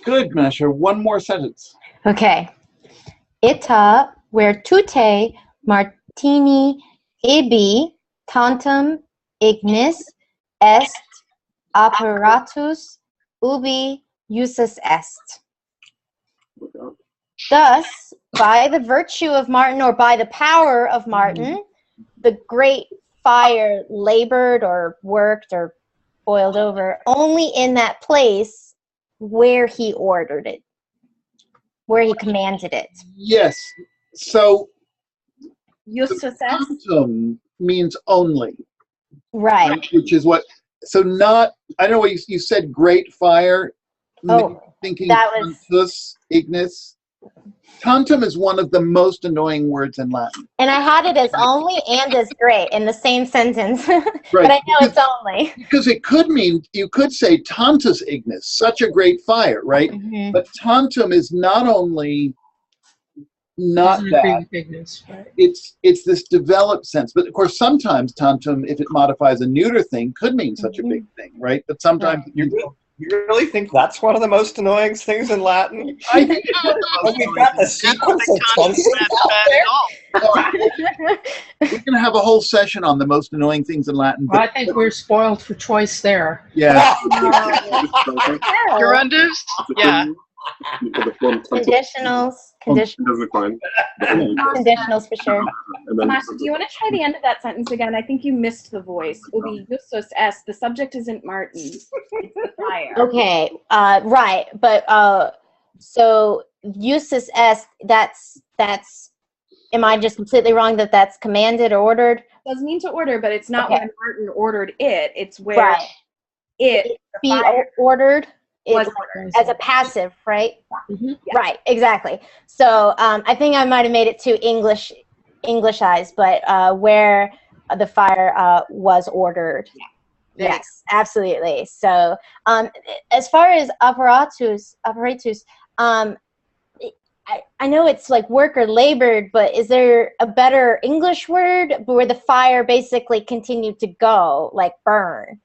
Good, Masha. One more sentence. Okay. Ita virtute Martini ibi tantum ignis est apparatus ubi usus est. Thus, by the virtue of Martin, or by the power of Martin, the great fire labored or worked or boiled over only in that place where he ordered it, where he commanded it. Yes. So Justus est. tantum means only, Right. which is what. So not. I don't know what you said. Great fire. Oh, thinking that was- tantus ignis. Tantum is one of the most annoying words in Latin. And I had it as only and as great in the same sentence. But Right. I know it's only. Because it could mean, you could say tantus ignis, such a great fire, right? Mhm. But tantum is not only not Doesn't that, agree with Ignis, right? it's this developed sense. But of course, sometimes tantum, if it modifies a neuter thing, could mean such a big thing, right? But sometimes You really think that's one of the most annoying things in Latin? I think it's one of the most We've got the I don't sequence think of Tantum is tenses that out bad there. at all. We're going to have a whole session on the most annoying things in Latin. Well, I But think we're spoiled for choice there. yeah, Gerundives? Yeah. Conditionals. Doesn't decline. Conditionals for sure. And then Masha, do you want to try the end of that sentence again? I think you missed the voice. Ubi justus est. The subject isn't Martin. It's the fire. Okay. Right. But so usus est, that's am I just completely wrong that that's commanded or ordered? Does mean to order, but it's not Okay. when Martin ordered it. It's where Right. it Be fire ordered. was It's ordered. as a passive, right? Mhm. Yeah. Right, exactly. So I think I might have made it too Englishized, but where the fire was ordered. There you Yes, absolutely. So as far as apparatus, I know it's like work or labored, but is there a better English word where the fire basically continued to go, like burn?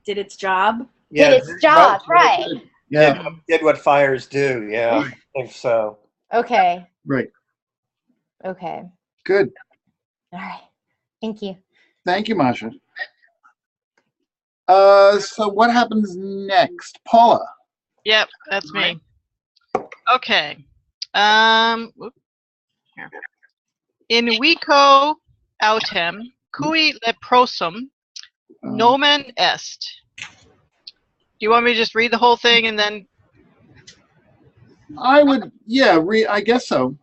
Did its job. Did its job, right? yeah, Did what fires do, yeah. I think so. Okay, right. okay. Good. All right. Thank you. Thank you, Masha. So what happens next? Paula. Yep, that's me. Okay. Whoop. Here. In vico autem, cui leprosum nomen est. Do you want me to just read the whole thing and then? I would, yeah, I guess so.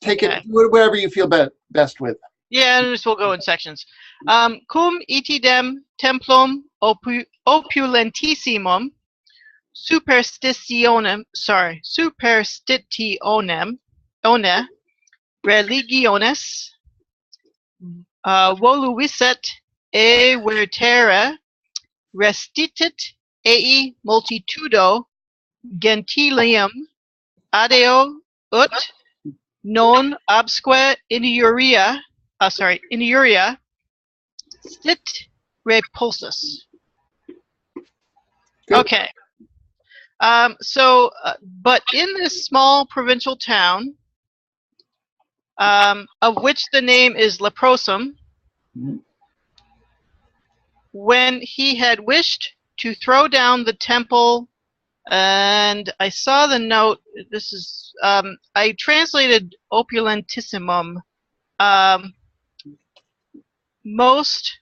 take Okay. it whatever you feel best with. Yeah, and just we'll go in sections. Cum itidem templum opulentissimum superstitionem one religiones voluisset e vertere restitit ei multitudo gentilium adeo ut non absque iniuria stit repulsus. Good. Okay. But in this small provincial town, of which the name is Leprosum, when he had wished to throw down the temple, and I saw the note, this is, I translated opulentissimum, most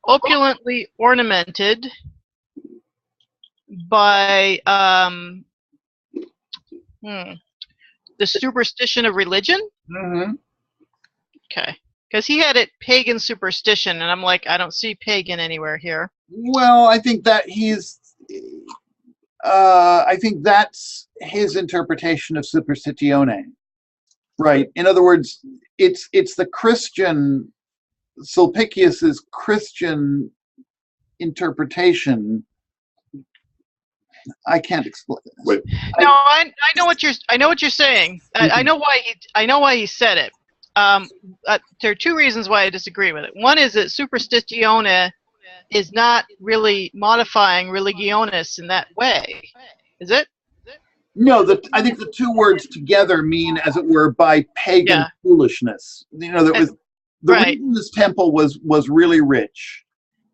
opulently ornamented by the superstition of religion. Mm-hmm. Okay, because he had it pagan superstition, and I'm like, I don't see pagan anywhere here. Well, I think that I think that's his interpretation of superstitione, right? In other words, it's the Christian, Sulpicius's Christian interpretation. I can't explain this. Wait. No, I know what you're saying. I know why he said it. There are two reasons why I disagree with it. One is that superstitione is not really modifying religionis in that way, is it? No, I think the two words together mean, as it were, by pagan foolishness. You know, there was the reason this temple was really rich.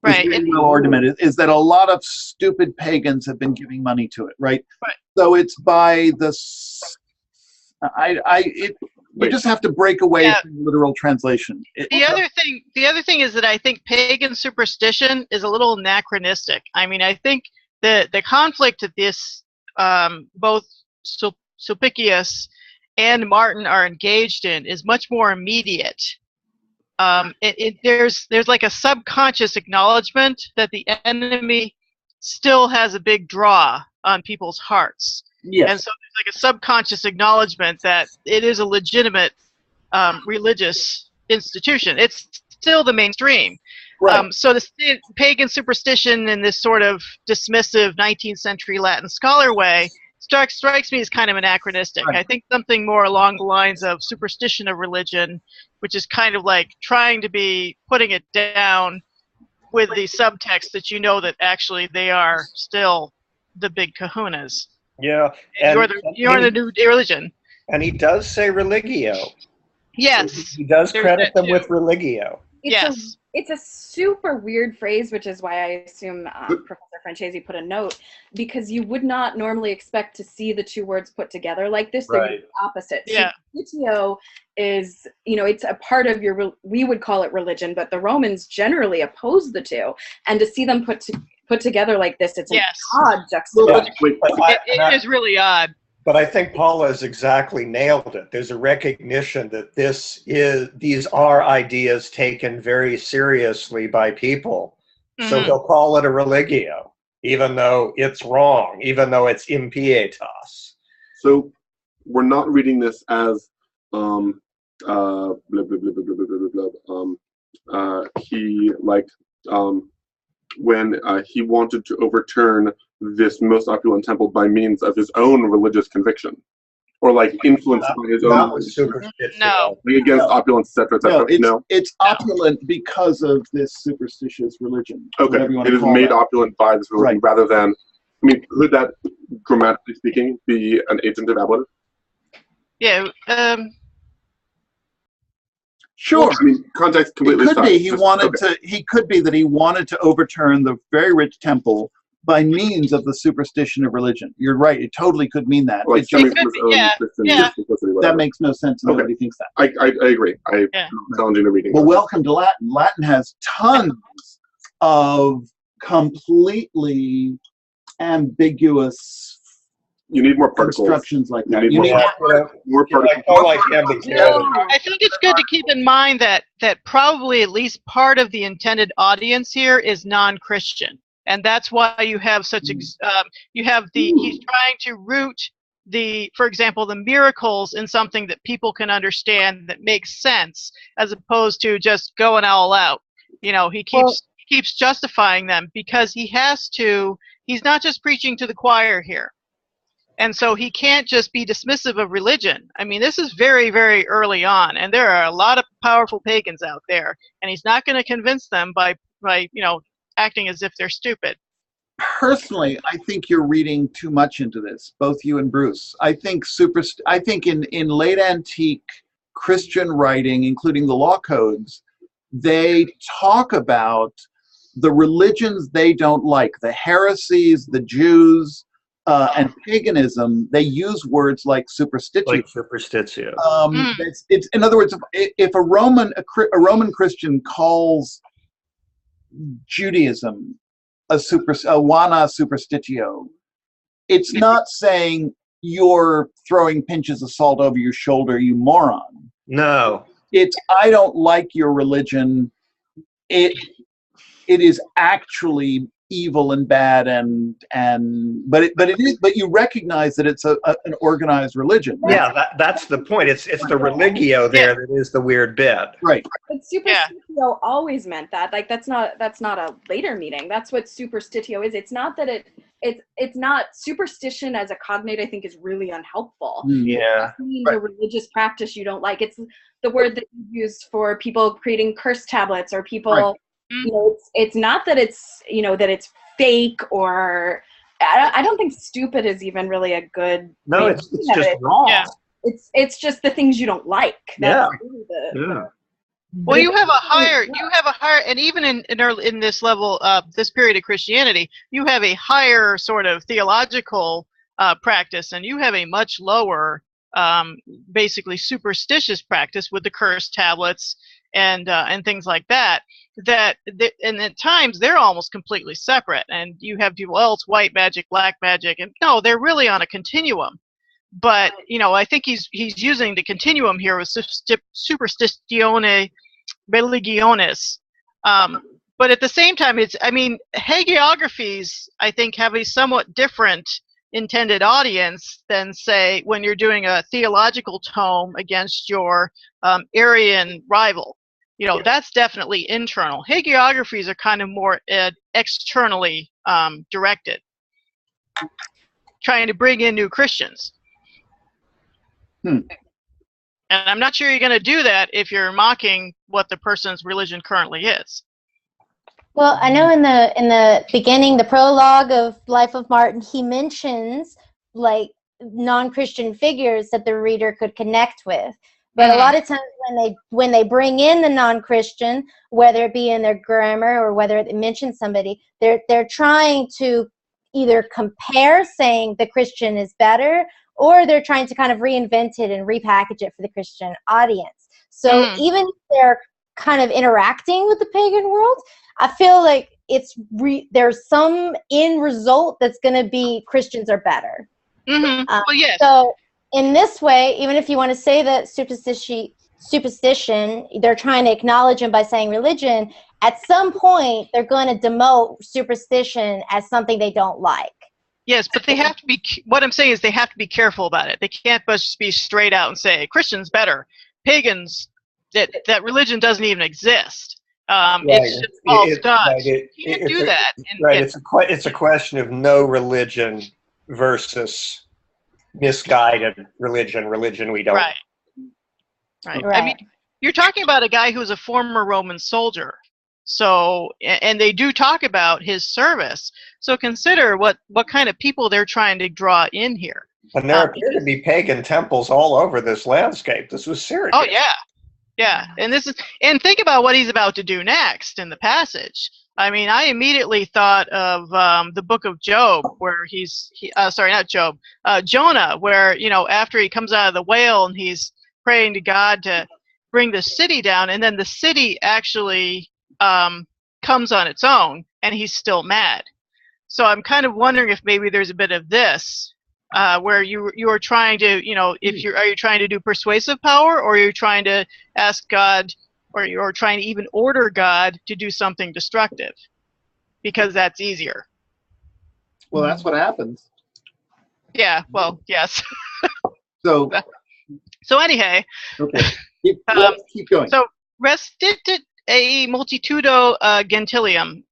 Right. Really well ornamented, is that a lot of stupid pagans have been giving money to it, right? Right. So it's by the you just have to break away from literal translation. The other thing is that I think pagan superstition is a little anachronistic. I mean, I think the conflict that this both Sulpicius and Martin are engaged in is much more immediate. There's like a subconscious acknowledgement that the enemy still has a big draw on people's hearts. Yes. And so there's like a subconscious acknowledgement that it is a legitimate religious institution. It's still the mainstream. Right. So the pagan superstition in this sort of dismissive 19th century Latin scholar way strikes me as kind of anachronistic. Right. I think something more along the lines of superstition of religion, which is kind of like trying to be putting it down with the subtext that you know that actually they are still the big kahunas. Yeah. You're the new religion. And he does say religio. Yes. So he does credit them with religio. It's a super weird phrase, which is why I assume Professor Francesi put a note, because you would not normally expect to see the two words put together like this. They're the opposite. Yeah. Superstitio is, it's a part of we would call it religion, but the Romans generally opposed the two. And to see them put together like this, it's an odd juxtaposition. It is really odd. But I think Paula has exactly nailed it. There's a recognition that these are ideas taken very seriously by people. Mm-hmm. So he'll call it a religio, even though it's wrong, even though it's impietas. So we're not reading this as blah, blah, blah, blah, blah, blah, blah, blah. When he wanted to overturn this most opulent temple by means of his own religious conviction, or like influenced by his own against opulence, etc., etc. It's opulent because of this superstitious religion. Okay, it is made opulent by this religion rather than. I mean, could that, grammatically speaking, be an agentive ablative? Yeah. Sure. I mean, context completely. It could be he could be that he wanted to overturn the very rich temple by means of the superstition of religion. You're right. It totally could mean that. Like that makes no sense. Nobody thinks that. I agree. I'm challenging the reading. Well, welcome to Latin. Latin has tons of completely ambiguous You need more particles. constructions like that. need You more- need Yeah, More you know, particles. I like ambiguity. I think it's good to keep in mind that probably at least part of the intended audience here is non-Christian, and that's why you have such he's trying to root for example, the miracles in something that people can understand that makes sense, as opposed to just going all out. You know, he keeps justifying them because he has to. He's not just preaching to the choir here. And so he can't just be dismissive of religion. I mean, this is very, very early on, and there are a lot of powerful pagans out there, and he's not going to convince them by acting as if they're stupid. Personally, I think you're reading too much into this, both you and Bruce. I think in late antique Christian writing, including the law codes, they talk about the religions they don't like, the heresies, the Jews, and paganism. They use words like superstitio. Like superstitio. It's in other words, if a Roman Christian calls Judaism a wana superstitio, it's not saying you're throwing pinches of salt over your shoulder, you moron. No. It's I don't like your religion. It is actually evil and bad but you recognize that it's an organized religion. Right? Yeah, that's the point. It's the religio there that is the weird bit. Right. But superstitio always meant that. Like that's not a later meaning. That's what superstitio is. It's not that it's not superstition as a cognate. I think is really unhelpful. Yeah. The religious practice you don't like. It's the word that you used for people creating curse tablets or people. Right. You know, it's not that it's that it's fake or I don't think stupid is even really a good. No, it's just wrong. Yeah. It's just the things you don't like. That's really Well, you have a higher, and even in this level, this period of Christianity, you have a higher sort of theological practice, and you have a much lower, basically superstitious practice with the cursed tablets and things like that. And at times they're almost completely separate, and you have people, it's white magic, black magic, and no, they're really on a continuum. But I think he's using the continuum here with superstitione religionis. But at the same time, hagiographies I think have a somewhat different intended audience than, say, when you're doing a theological tome against your Arian rival. That's definitely internal. Hagiographies are kind of more externally directed, trying to bring in new Christians. And I'm not sure you're going to do that if you're mocking what the person's religion currently is. Well, I know in the beginning, the prologue of Life of Martin, he mentions like non-Christian figures that the reader could connect with. But a lot of times when they bring in the non-Christian, whether it be in their grammar or whether they mention somebody, they're trying to either compare, saying the Christian is better, or they're trying to kind of reinvent it and repackage it for the Christian audience. So even if they're kind of interacting with the pagan world, I feel like there's some end result that's going to be Christians are better. Well, yes. So in this way, even if you want to say that superstition, they're trying to acknowledge them by saying religion, at some point they're going to demote superstition as something they don't like. Yes, but they have to be, what I'm saying is they have to be careful about it. They can't just be straight out and say, Christian's better. Pagans, that religion doesn't even exist. It's just false gods. You can't do that. It's a question of no religion versus misguided religion we don't. Right. I mean, you're talking about a guy who's a former Roman soldier. So, and they do talk about his service. So consider what kind of people they're trying to draw in here. And there appear to be pagan temples all over this landscape. This was serious. Oh yeah. And think about what he's about to do next in the passage. I mean, I immediately thought of the book of Job, where Jonah, where after he comes out of the whale and he's praying to God to bring the city down, and then the city actually comes on its own, and he's still mad. So I'm kind of wondering if maybe there's a bit of this where you are trying to, are you trying to do persuasive power, or are you trying to ask God, or you're trying to even order God to do something destructive, because that's easier. Well, that's what happens. Yeah. Well, yes. So, anyhow. okay. Let's keep going. So restit a multitudo gentilium.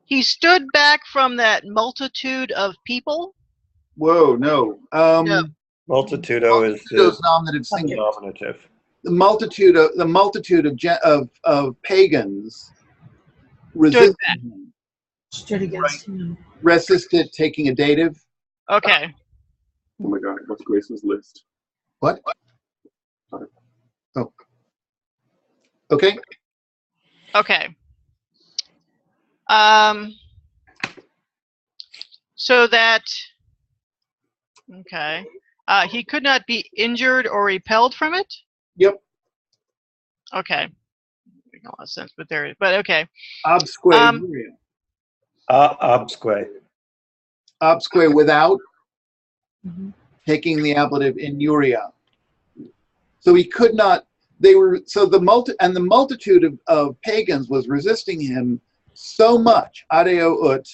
He stood back from that multitude of people. Whoa, no. No. Multitudo is Multitudo's nominative singular. nominative. The multitude of pagans resisted him. Stood against him. Resisted taking a dative. Okay. Oh my God, what's Grace's list? What? Oh. Okay. Okay. So that, okay. He could not be injured or repelled from it? Yep. Okay. Makes a lot of sense, but okay. Obsque. Obsque. Obsque without taking the ablative inuria. So he could not, the multitude of pagans was resisting him so much, adeo ut,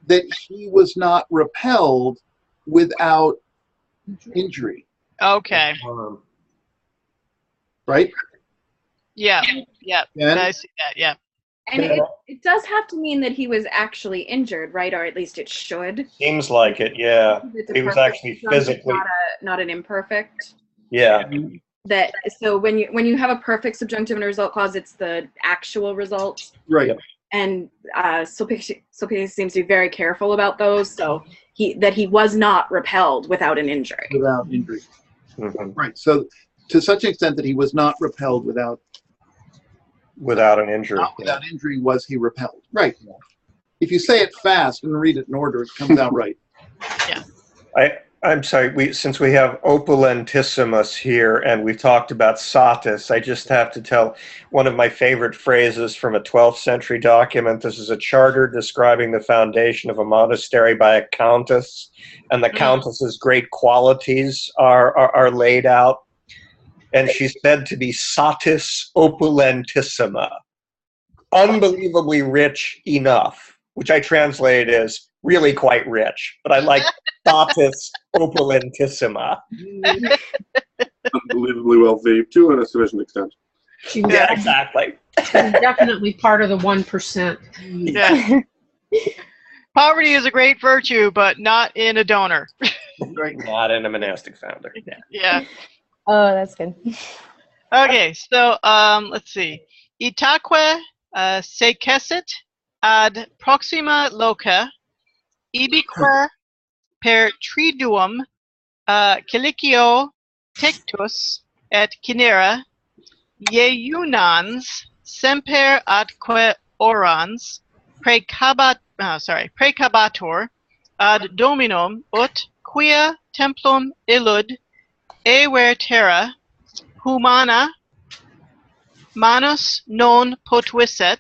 that he was not repelled without injury. Okay. Right? Yeah. Yeah. Yeah. I see that. Yeah. And it does have to mean that he was actually injured, right? Or at least it should. Seems like it, yeah. It's a He was perfect actually subject, physically. not an imperfect. Yeah. So when you have a perfect subjunctive in a result clause, it's the actual result. Right. And Sulpicius seems to be very careful about those. So he was not repelled without an injury. Without injury. Mhm. Right. So to such an extent that he was not repelled without Without an injury. Not without injury was he repelled. Right. If you say it fast and read it in order, it comes out right. Yeah. I'm sorry, since we have opulentissimus here and we've talked about satis, I just have to tell one of my favorite phrases from a 12th century document. This is a charter describing the foundation of a monastery by a countess, and the countess's great qualities are laid out. And she's said to be satis opulentissima, unbelievably rich enough, which I translate as really quite rich, but I like satis opulentissima. Unbelievably wealthy to a sufficient extent. She was, Yeah, exactly. she was definitely part of the 1%. Yeah. Poverty is a great virtue, but not in a donor. Not in a monastic founder. Yeah. Yeah. Oh, that's good. Okay, so let's see. Itaque secessit ad proxima loca, ibique per triduum cilicio tectus et cinera, iunans semper atque orans precabator ad dominum ut quia templum illud ever terra humana manus non potuisset,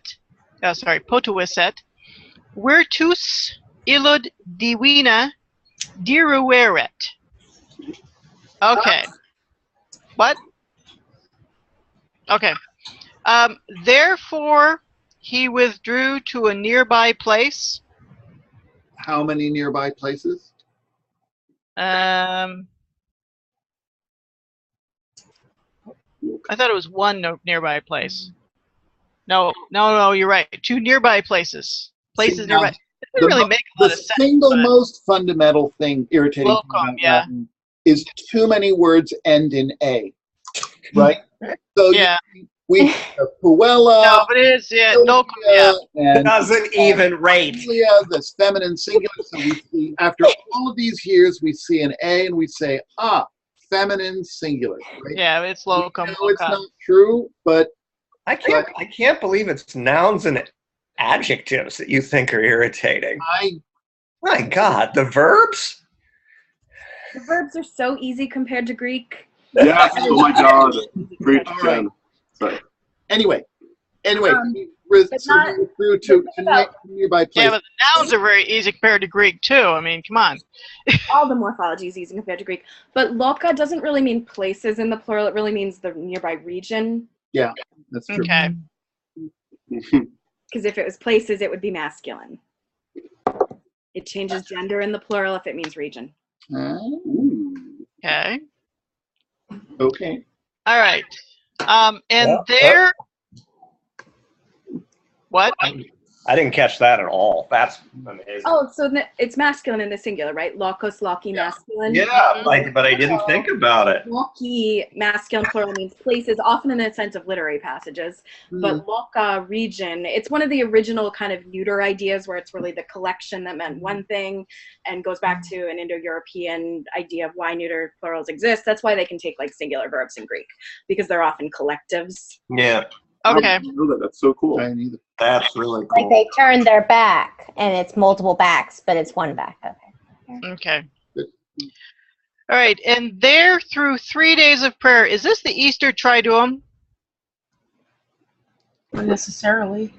virtus illud divina dirueret. Okay. What? Okay. Therefore, he withdrew to a nearby place. How many nearby places? I thought it was one nearby place. No, you're right. Two nearby places. Places nearby. It doesn't really make a lot of sense. The single most fundamental thing irritating Locum, about yeah. Latin is too many words end in A. Right? So Yeah. we have puella, No, but it is, yeah, locum, yeah. and Doesn't even rate. Julia, this feminine singular. So we see, after all of these years, we see an A and we say, feminine singular. Right? Yeah, it's locum. No, it's not true, but I can't believe it's nouns and adjectives that you think are irritating. My God, the verbs? The verbs are so easy compared to Greek. Yes, oh my God. Preach, All right. Jen. Sorry. Anyway, But so not- you withdrew to nearby Yeah, places. but the nouns are very easy compared to Greek too. I mean, come on. all the morphology is easy compared to Greek. But loka doesn't really mean places in the plural. It really means the nearby region. Yeah, that's true. Okay. Because if it was places, it would be masculine. It changes gender in the plural if it means region. Ooh, Okay. okay. All right. And Yeah. there. What? I didn't catch that at all. That's amazing. Oh, so it's masculine in the singular, right? Lokos, loki, masculine. Yeah, but I didn't think about it. Loki, masculine plural, means places, often in the sense of literary passages. But loka, region, it's one of the original kind of neuter ideas where it's really the collection that meant one thing and goes back to an Indo-European idea of why neuter plurals exist. That's why they can take like singular verbs in Greek, because they're often collectives. Yeah, Okay. I didn't know that. That's so cool. I neither. that's really Like cool. they turn their back, and it's multiple backs, but it's one back. Okay. Okay. All right. And there through 3 days of prayer, is this the Easter Triduum? Not necessarily.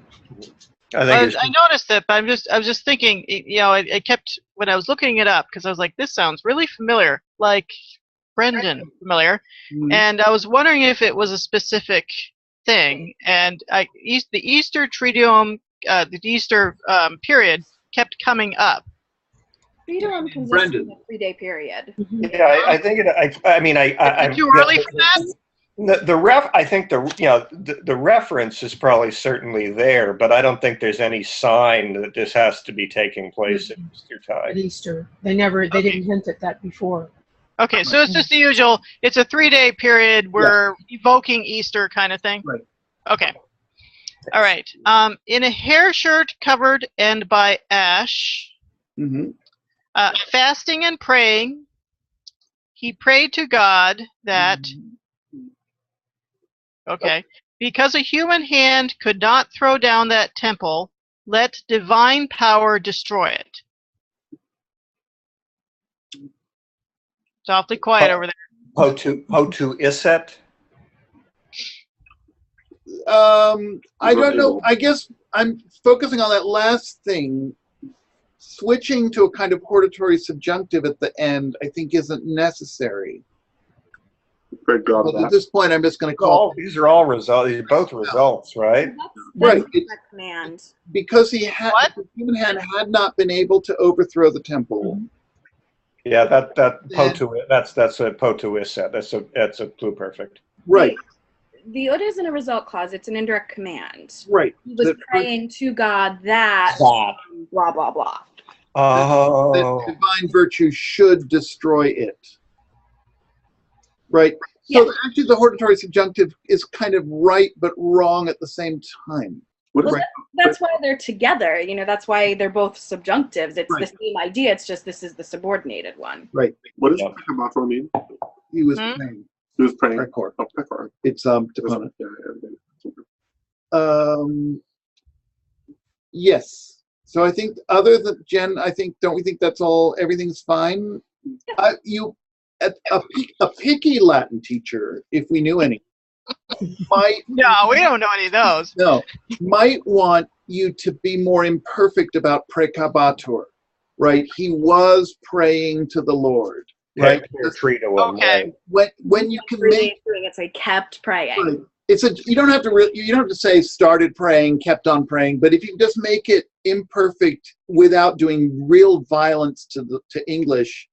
I think it's I noticed it, but I was just thinking, you know, I kept, when I was looking it up, because I was like, this sounds really familiar, like Brendan familiar. And I was wondering if it was a specific thing. And the Easter Triduum, the Easter period kept coming up. Triduum consists Brendan. of a 3-day period. yeah, I think it. I mean, Is it too early for that? I think the reference is probably certainly there, but I don't think there's any sign that this has to be taking place at Easter At time. Easter, they didn't hint at that before. Okay, so it's just the usual, it's a 3-day period, we're evoking Easter kind of thing? Right. Okay. All right. In a hair shirt covered and by ash, fasting and praying, he prayed to God that, okay, because a human hand could not throw down that temple, let divine power destroy it. It's awfully quiet over there. Potu Iset. I don't know. I guess I'm focusing on that last thing. Switching to a kind of hortatory subjunctive at the end, I think, isn't necessary. Great job. But at this point, I'm just going to call These are all results. These are both results, right? Right. That's a command. because he had What? the human hand had not been able to overthrow the temple. Yeah, that Potu. That's a Potu Iset. That's a pluperfect. Right. The Uda is in a result clause. It's an indirect command. Right. He was The- praying to God that blah, blah, blah. Oh. That divine virtue should destroy it. Right. So actually, the hortatory subjunctive is kind of right but wrong at the same time. What is Well, that's why they're together. You know, that's why they're both subjunctives. It's Right. the same idea. It's just this is the subordinated one. Right. what does Yeah. Pekabator mean? He was Hmm? praying. He was praying. Prekor. Oh, Pekor. It's Tepona. Yeah. Yes. So I think other than Jen, don't we think that's all? Everything's fine. A picky Latin teacher, if we knew any, might No, we don't know any of those. might want you to be more imperfect about precabator, right? He was praying to the Lord, right? Treat to him. Okay. When you can Really make doing it, so he kept praying. right, you don't have to say started praying, kept on praying, but if you just make it imperfect without doing real violence to English,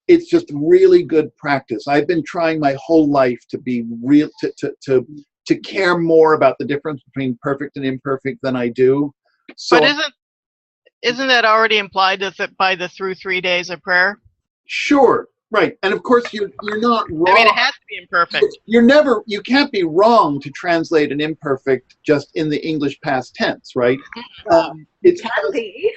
it's just really good practice. I've been trying my whole life to be real, to care more about the difference between perfect and imperfect than I do. So But isn't that already implied by the through 3 days of prayer? sure, right, and of course you're not wrong. I mean, it has to be imperfect. You can't be wrong to translate an imperfect just in the English past tense, right? It's Can be.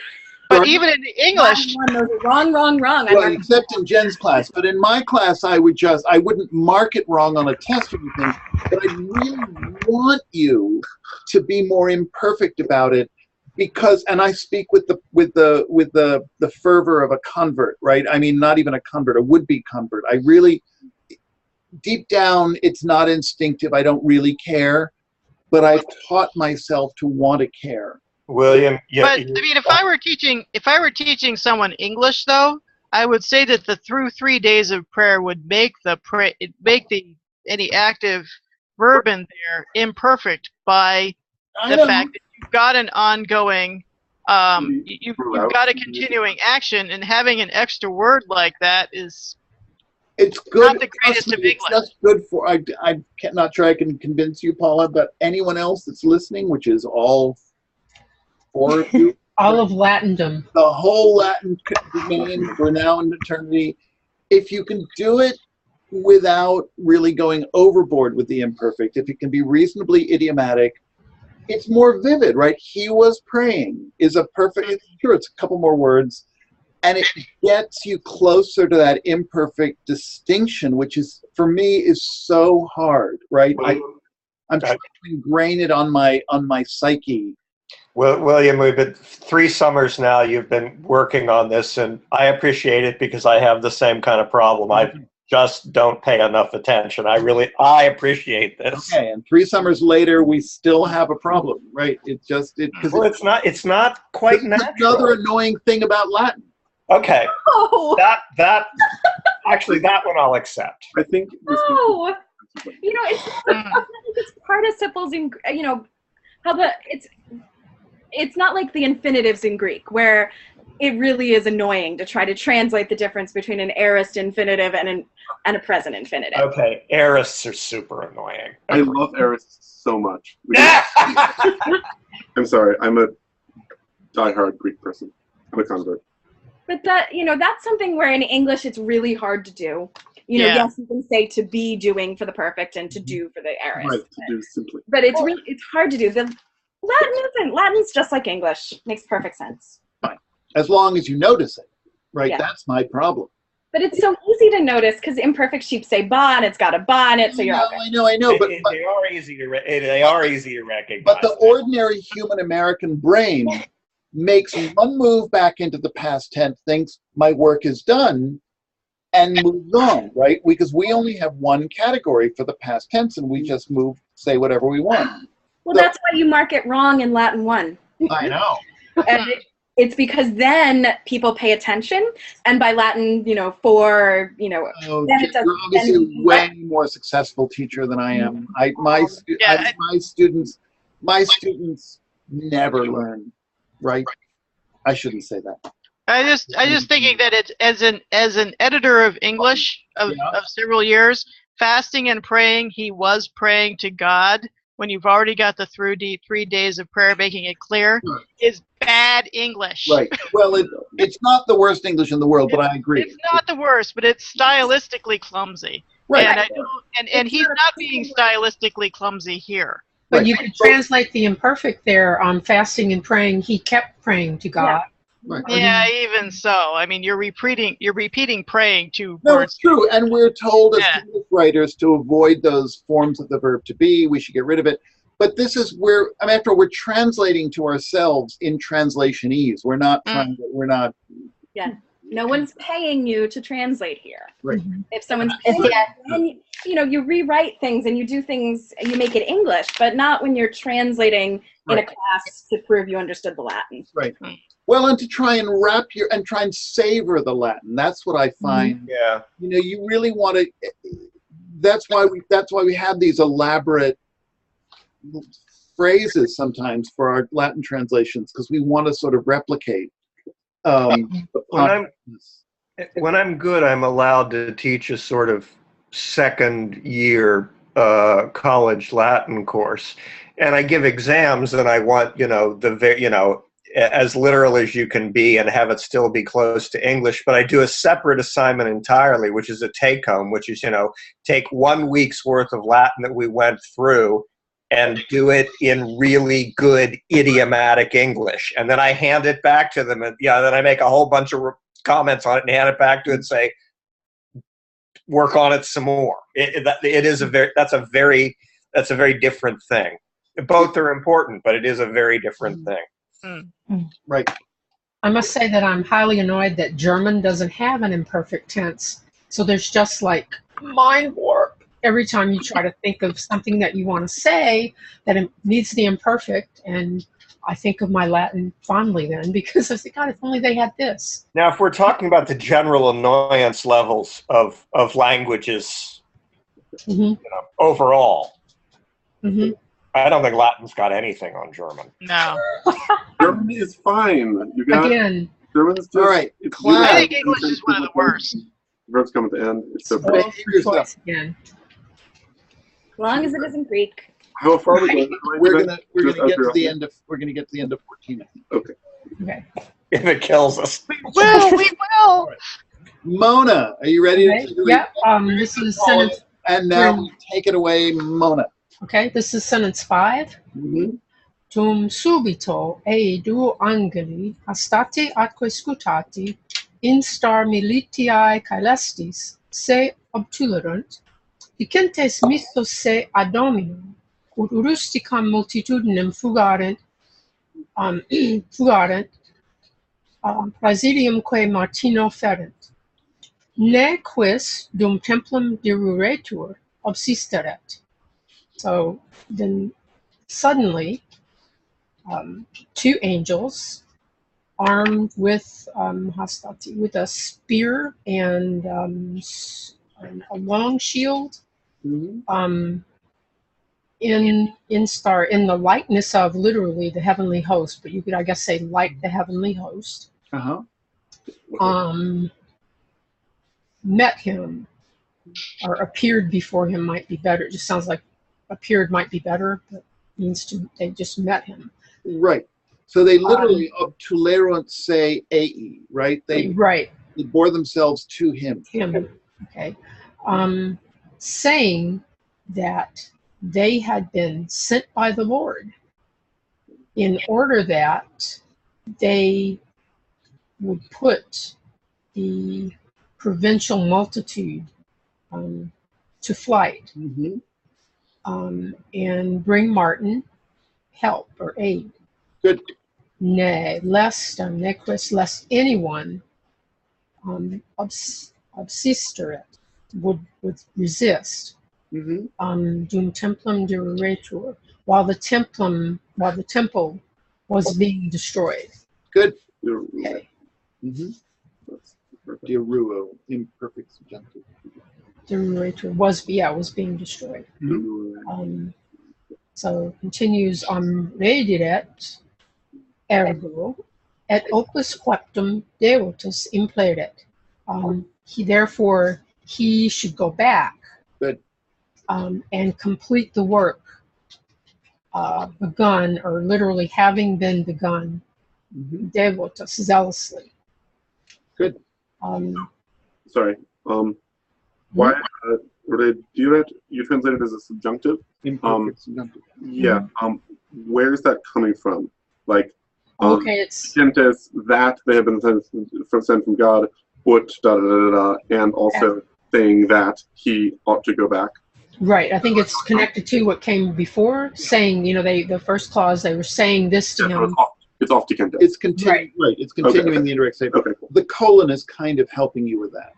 But even in the English, Wrong. well, except in Jen's class. But in my class, I wouldn't mark it wrong on a test or anything. But I really want you to be more imperfect about it, because, and I speak with the fervor of a convert, right? I mean, not even a convert, a would-be convert. I really, deep down, it's not instinctive. I don't really care. but I've taught myself to want to care. William, yeah, But I mean, if I were teaching someone English, though, I would say that the through 3 days of prayer would make any active verb in there imperfect by I the know. fact that you've got an ongoing, you've got a continuing action, and having an extra word like that is It's good. not the greatest trust of me, it's English. just good for. I'm not sure I can convince you, Paula, but anyone else that's listening, which is all 4 of you, All of Latindom. the whole Latin domain for now and eternity. If you can do it without really going overboard with the imperfect, if it can be reasonably idiomatic, it's more vivid, right? He was praying is a perfect. It's true. It's a couple more words. And it gets you closer to that imperfect distinction, which is, for me, is so hard, right? I'm trying to ingrain it on my psyche. Well, William, we've been 3 summers now. You've been working on this, and I appreciate it because I have the same kind of problem. I just don't pay enough attention. I appreciate this. Okay, and 3 summers later, we still have a problem, right? Because Well, it's not quite natural. another annoying thing about Latin. Okay, Oh, that actually that one I'll accept. I think no. You know, it's participles in, you know, it's not like the infinitives in Greek, where it really is annoying to try to translate the difference between an aorist infinitive and a present infinitive. Okay, aorists are super annoying. I love aorists so much. I'm sorry, I'm a diehard Greek person. I'm a convert. But that's something where in English it's really hard to do. You know, Yeah. yes, you can say to be doing for the perfect and to do for the aorist. Right, to do simply. But it's hard to do. The Latin's just like English. Makes perfect sense. As long as you notice it, right? Yeah. That's my problem. But it's so easy to notice because imperfect sheep say ba and it's got a ba in it, so you're okay. I know, but they are easy to recognize. But the ordinary human American brain makes one move back into the past tense, thinks my work is done, and moves on, right? Because we only have one category for the past tense, and we just say whatever we want. Well, that's why you mark it wrong in Latin 1. I know. And it's because then people pay attention, and by Latin, 4, Oh, then it doesn't- you're obviously then- a way more successful teacher than I am. My students never learn, right? I shouldn't say that. I just thinking that it's as an editor of English of several years, fasting and praying, he was praying to God when you've already got the 3 days of prayer making it clear, Right. is bad English. Right. Well, it's not the worst English in the world, but I agree. It's not the worst, but it's stylistically clumsy. Right. And he's not being stylistically clumsy here. But Right. you could translate the imperfect there on fasting and praying. He kept praying to God. Right. Yeah, even so. I mean, you're repeating praying to No, words. it's true. And we're told as Yeah. English writers to avoid those forms of the verb to be. We should get rid of it. But this is where, after all, we're translating to ourselves in translationese. We're not trying to, we're not. Yeah. No one's paying you to translate here. Right. If someone's paying you, then you rewrite things and you do things and you make it English, but not when you're translating in a class to prove you understood the Latin. Right. Well, and to try and try and savor the Latin. That's what I find. Yeah. You really want to. That's why we have these elaborate phrases sometimes for our Latin translations, because we want to sort of replicate. When I'm good, I'm allowed to teach a sort of second year college Latin course, and I give exams, and I want as literal as you can be and have it still be close to English. But I do a separate assignment entirely, which is a take home, which is take 1 week's worth of Latin that we went through and do it in really good idiomatic English. And then I hand it back to them, and then I make a whole bunch of comments on it and hand it back to it and say, work on it some more. That's a very different thing. Both are important, but it is a very different thing. Right. I must say that I'm highly annoyed that German doesn't have an imperfect tense. So there's just like mind warp. every time you try to think of something that you want to say, that it needs the imperfect, and I think of my Latin fondly then, because I think, God, if only they had this. Now, if we're talking about the general annoyance levels of languages, Hmm. overall, Hmm. I don't think Latin's got anything on German. No. German is fine. You got Again, German's just. All right, it's class. I beautiful. think English is one of the worst. Verbs come at the end. It's so Well, bad. multiple here's the- choice again. As long as it isn't Greek. How far are we going? We're gonna Just get to curiosity. the end of 14. I think. Okay. If it kills us. Well, we will. Mona, are you ready Okay. to do Yeah. This is sentence. And now take it away, Mona. Okay. This is sentence 5. Mhm. Dum subito du angeli astati atque scutati instar militiae caelestis se obtulerunt, dicentes mistos se ad dominum, ut rusticam multitudinem fugarent, praesidiumque Martino ferent. Ne quis dum templum diruretur obsisteret. So then suddenly, 2 angels armed with hastati, with a spear and a long shield, Mhm. in the likeness of literally the heavenly host, but you could, I guess, say like the heavenly host, Uh-huh. met him, or appeared before him might be better. It just sounds like appeared might be better, but means they just met him. Right. So they literally obtulerunt se ei, right? They Right. bore themselves to him. Him, okay, saying that they had been sent by the Lord in order that they would put the provincial multitude to flight, Mhm. and bring Martin help or aid. Good. Nay, lest anyone obsisteret would resist. Mhm. Dum templum diruretur, while the temple was being destroyed. Good. Okay. Mhm. Diruo, imperfect subjunctive. Diruretur was being destroyed. So continues rediret ergo et opus quaptum devotus impleret. He should go back. Good. And complete the work begun, or literally having been begun, Mhm. devotus, zealously. Good. Sorry. Why diret? You translated as a subjunctive. Imperfect subjunctive. Yeah. Where's that coming from? Like. Okay, it's Gentes, that they have been sent from God, ut da da da da, and also saying that he ought to go back. right. I think it's connected to what came before, saying, the first clause, they were saying this to Yeah, so him. it's off to Gentes. It's continuing. Right. It's continuing Okay. the indirect statement. Okay, cool. The colon is kind of helping you with that.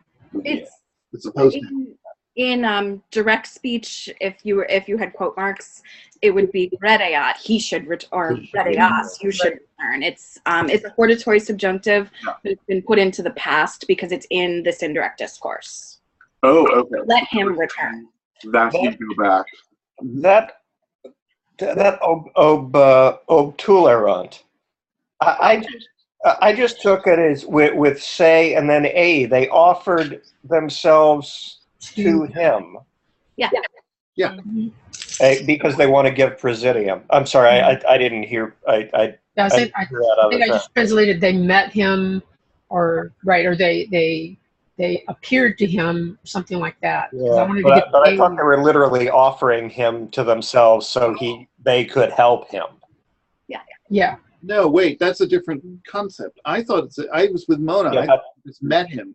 It's It's supposed to. in direct speech. If you had quote marks, it would be redeat. He should or redeas. You should return. It's a hortatory subjunctive, but it's been put into the past because it's in this indirect discourse. Oh, okay. Let him return. That he go back. That obtulerunt. I just took it as with say and then a. They offered themselves to him. Yeah. Yeah. Because they want to give presidium. I'm sorry, I didn't hear. I I think didn't hear that other I thing. just translated they met him, or they appeared to him, something like that. 'Cause I Yeah, wanted to but get I thought they were literally offering him to themselves so they could help him. yeah. No, wait, that's a different concept. I thought I was with Mona. Yeah, I just met him.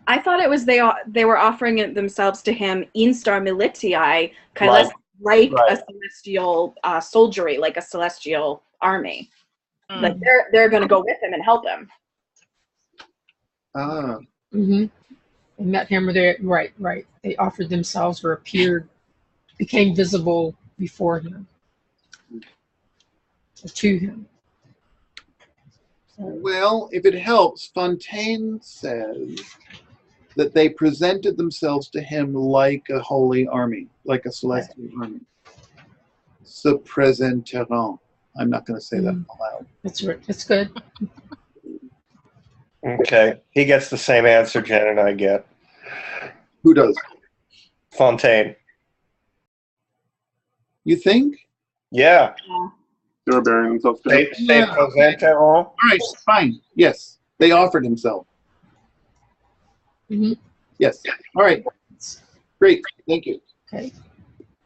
I thought it was they were offering it themselves to him instar militiae, like Right. a celestial soldiery, like a celestial army. Mm. Like they're going to go with him and help him. Ah. Mm-hmm. They met him, or they right. They offered themselves or appeared, became visible before him, or to him. Well, if it helps, Fontaine says that they presented themselves to him like a holy army, like a celestial army. Se présenteront. I'm not going to say that aloud. That's good. Okay. He gets the same answer Jen and I get. Who does? Fontaine. You think? Yeah. They were burying themselves to him. Se présenteront. All right, fine. Yes, they offered himself. Mhm. Yes. All right. Great. Thank you. Okay.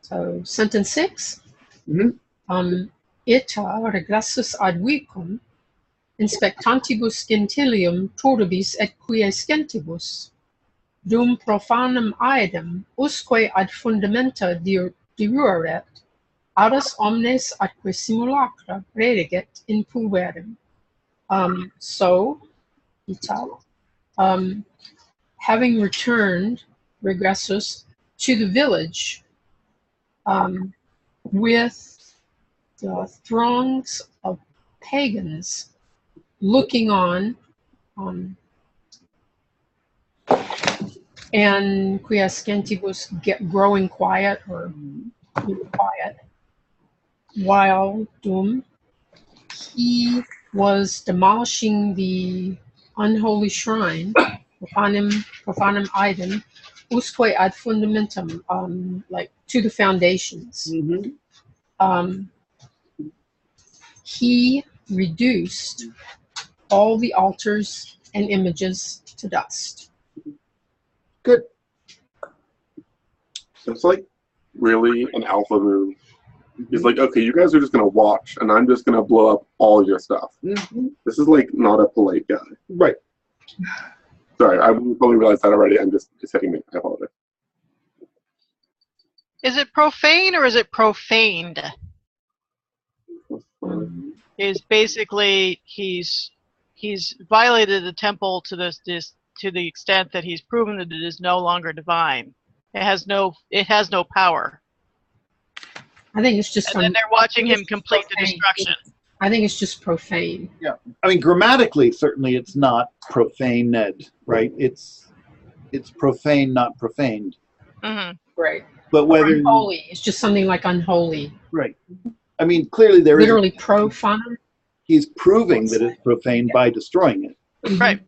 So sentence 6. Ita regressus ad vicum, inspectantibus gentilium toribus et quiescentibus, dum profanum aedem usque ad fundamenta dirueret, aras omnes atque simulacra rediget in pulverem. So, Ita, having returned regressus to the village with the throngs of pagans looking on, and quiescentibus growing quiet or quiet, while Dum, he was demolishing the unholy shrine, profanum idem, usque ad fundamentum, like to the foundations. He reduced all the altars and images to dust. Good. It's like really an alpha move. He's like, okay, you guys are just gonna watch, and I'm just gonna blow up all your stuff. This is like not a polite guy. Right. Sorry, I probably realized that already. It's hitting me. I apologize. Is it profane or is it profaned? Is basically he's violated the temple to to the extent that he's proven that it is no longer divine. It has no power. I think it's just. And then they're watching him complete the destruction. I think it's just profane. Yeah. I mean, grammatically, certainly it's not profane, Ned, right? It's profane, not profaned. Right. But whether unholy, it's just something like unholy. Right. I mean, clearly there literally profanum. He's proving that it's profane by destroying it. Right,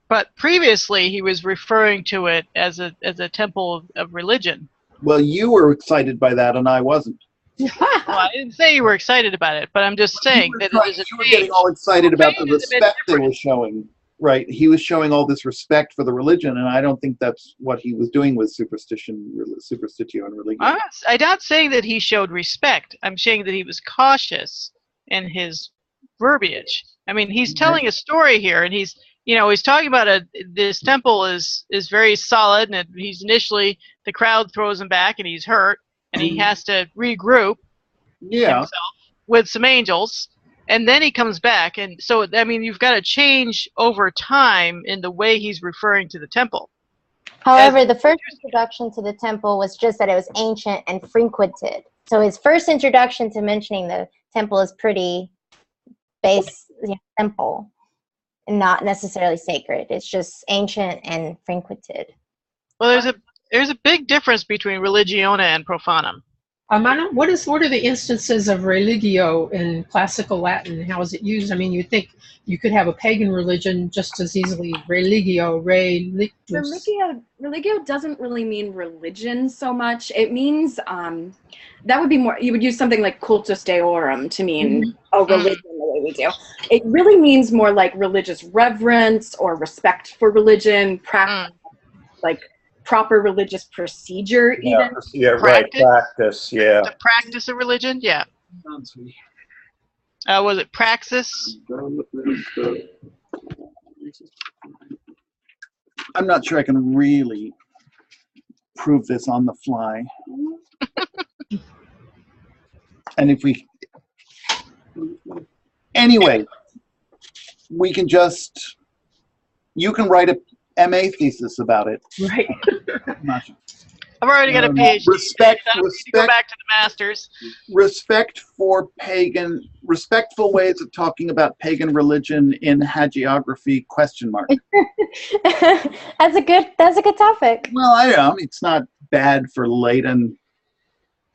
but previously he was referring to it as a temple of religion. Well, you were excited by that, and I wasn't. Well, I didn't say you were excited about it, but I'm just saying that it is a you were getting all excited about the respect they were showing. Right, he was showing all this respect for the religion, and I don't think that's what he was doing with superstitio and religion. I'm not saying that he showed respect. I'm saying that he was cautious in his verbiage. I mean, he's telling a story here, and he's talking about this temple is very solid, and he's initially, the crowd throws him back, and he's hurt, and he has to regroup himself with some angels. And then he comes back, and so, I mean, you've got to change over time in the way he's referring to the temple. However, the first introduction to the temple was just that it was ancient and frequented. So his first introduction to mentioning the temple is pretty simple and not necessarily sacred. It's just ancient and frequented. Well, there's a big difference between religione and profanum. What are the instances of religio in classical Latin? How is it used? I mean, you think you could have a pagan religion just as easily. Religio. Religio doesn't really mean religion so much. It means that would be more. You would use something like cultus deorum to mean a religion the way we do. It really means more like religious reverence or respect for religion, like proper religious procedure, even. Practice, yeah. The practice of religion, yeah. Was it praxis? I'm not sure I can really prove this on the fly. And if we... Anyway, we can just... You can write MA thesis about it. Right. Masha. I've already got a PhD. Respect, I don't need to respect, go back to the masters. respect for respectful ways of talking about pagan religion in hagiography, ? That's a good topic. Well, I don't know. It's not bad for late in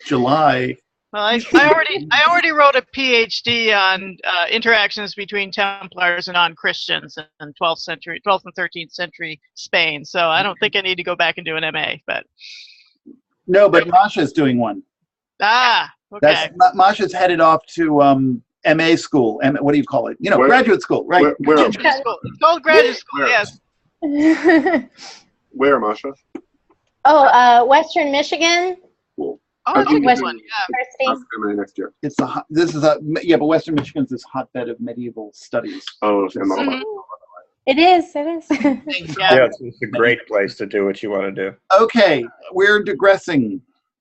July. Well, I already wrote a PhD on interactions between Templars and non-Christians in 12th and 13th century Spain. So I don't think I need to go back and do an MA. But No, but Masha's doing one. okay. Masha's headed off to MA school. What do you call it? Where? Graduate school, right? Where, Graduate school. It's called graduate school. Where? Yes. where, Masha? Western Michigan Cool. Oh, that's a good West- one. Yeah. University. That's MA next year. It's but Western Michigan's this hotbed of medieval studies. Oh, okay, I'm not Mhm. It is. Yeah. Yeah, it's a great place to do what you want to do. Okay, we're digressing.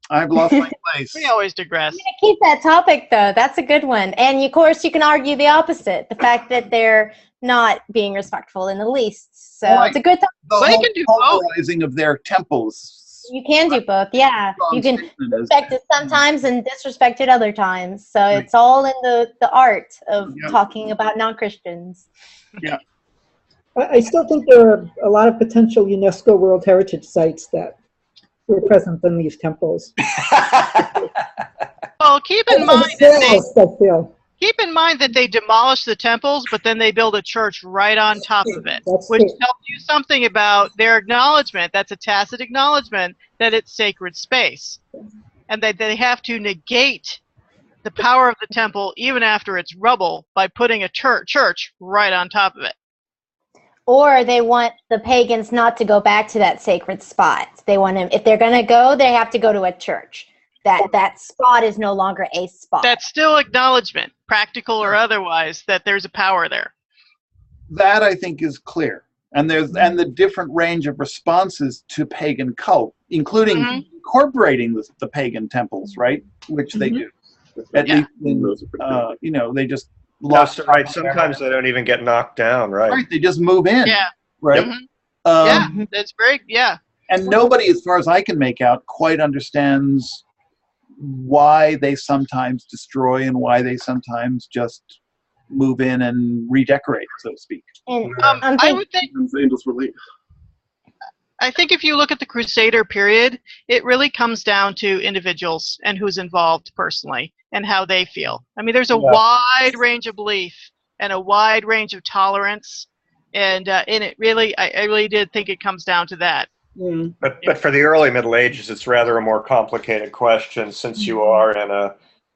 I've lost my place. We always digress. Keep that topic though. That's a good one. And of course, you can argue the opposite: the fact that they're not being respectful in the least. So Right. it's a good topic. The Well, you whole can do both. pulverizing of their temples. You can do both. Yeah, you can respect it sometimes and disrespect it other times. So it's all in the art of Yeah. talking about non-Christians. I still think there are a lot of potential UNESCO World Heritage sites that were present in these temples. Well, keep in mind that they demolish the temples, but then they build a church right on top of it, That's which true. tells you something about their acknowledgement. That's a tacit acknowledgement that it's sacred space, and that they have to negate the power of the temple even after it's rubble by putting a church right on top of it. Or they want the pagans not to go back to that sacred spot. They want them, if they're going to go, they have to go to a church. That spot is no longer a spot. That's still acknowledgement, practical or otherwise, that there's a power there. That I think is clear. And the different range of responses to pagan cult, including incorporating the pagan temples, right? Which they do. At Yeah. least in, Those are pretty good. they just Lost right. Sometimes they don't even get knocked down, right? Right, they just move in. Yeah. Right. Mhm. Um, Yeah, that's very, yeah. And nobody, as far as I can make out, quite understands why they sometimes destroy and why they sometimes just move in and redecorate, so to speak. And I thinking- would think, And the angels relief. I think if you look at the Crusader period, it really comes down to individuals and who's involved personally and how they feel. I mean, there's a wide range of belief and a wide range of tolerance, and it really, I really did think it comes down to that. But for the early Middle Ages, it's rather a more complicated question since you are in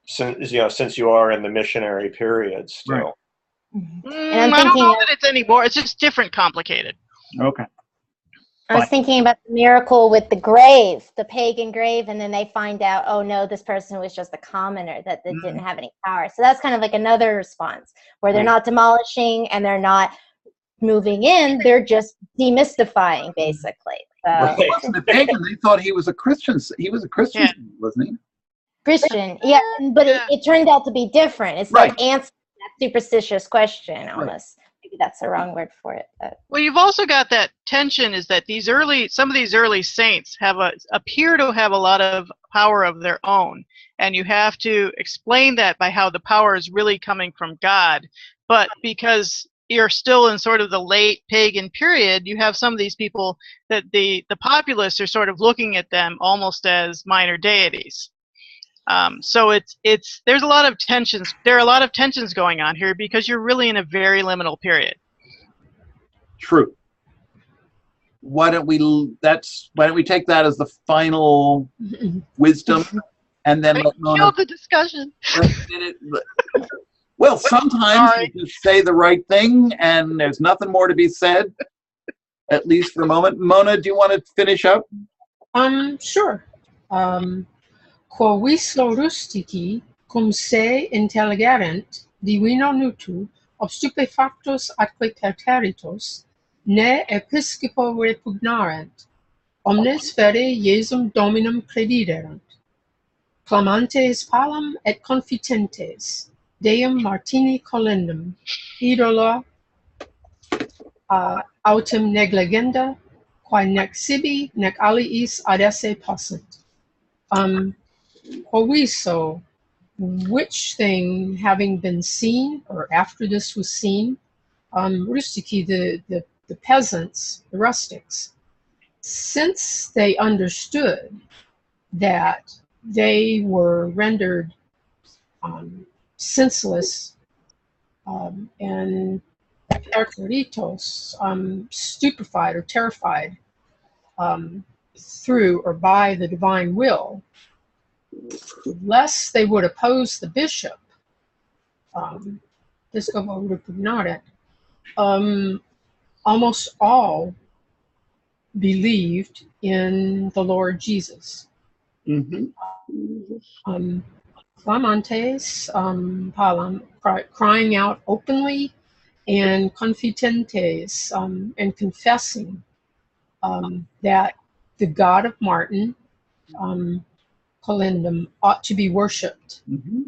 since you are in the missionary period still. And I'm I don't know thinking- that it's any more. It's just different complicated. Okay. I was thinking about the miracle with the grave, the pagan grave, and then they find out, oh no, this person was just a commoner that didn't have any power. So that's kind of like another response where they're not demolishing and they're not moving in, they're just demystifying basically. So, He wasn't a pagan. They thought he was a Christian. He was a Christian, Yeah. wasn't he? Christian, yeah, but it turned out to be different. It's like Right. answering that superstitious question almost. Maybe that's the wrong word for it. But. Well, you've also got that tension is that some of these early saints appear to have a lot of power of their own, and you have to explain that by how the power is really coming from God. But because you're still in sort of the late pagan period, you have some of these people that the populace are sort of looking at them almost as minor deities. So there's a lot of tensions. There are a lot of tensions going on here because you're really in a very liminal period. True. Why don't we take that as the final wisdom, and then let Mona. Killed the discussion. Well, sometimes Sorry. you just say the right thing, and there's nothing more to be said, at least for the moment. Mona, do you want to finish up? Sure. Quo vislo rustici cum se intelligerent divino nutu ob stupefactos atque perteritos ne episcopo repugnarent omnes fere Iesum Dominum crediderant clamantes palam et confitentes Deum Martini Colendum idola autem neg legenda, quae nec sibi, nec aliis adesse possunt. Quoviso, which thing having been seen, or after this was seen, rustici, the peasants, the rustics, since they understood that they were rendered senseless and perteritos, stupefied or terrified through or by the divine will, lest they would oppose the bishop, Piscopo repugnaret, almost all believed in the Lord Jesus. Mm-hmm. Clamantes, palam, crying out openly, and confitentes, and confessing that the God of Martin, Colindum, ought to be worshipped. Mm-hmm.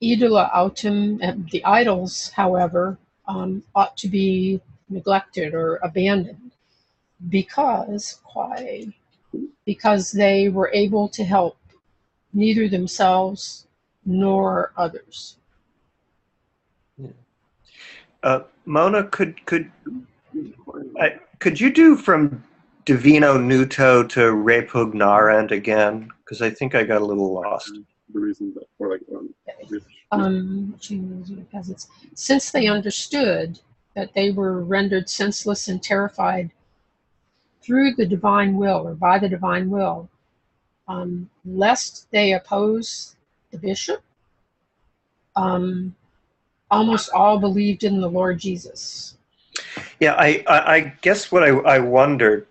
Idola autem, the idols, however, ought to be neglected or abandoned, because they were able to help neither themselves nor others. Mona, could you do from Divino Nuto to Repugnarent again? Because I think I got a little lost. The reason that, or like, Peasants, since they understood that they were rendered senseless and terrified through the divine will or by the divine will, lest they oppose the bishop, almost all believed in the Lord Jesus. Yeah, I guess what I wondered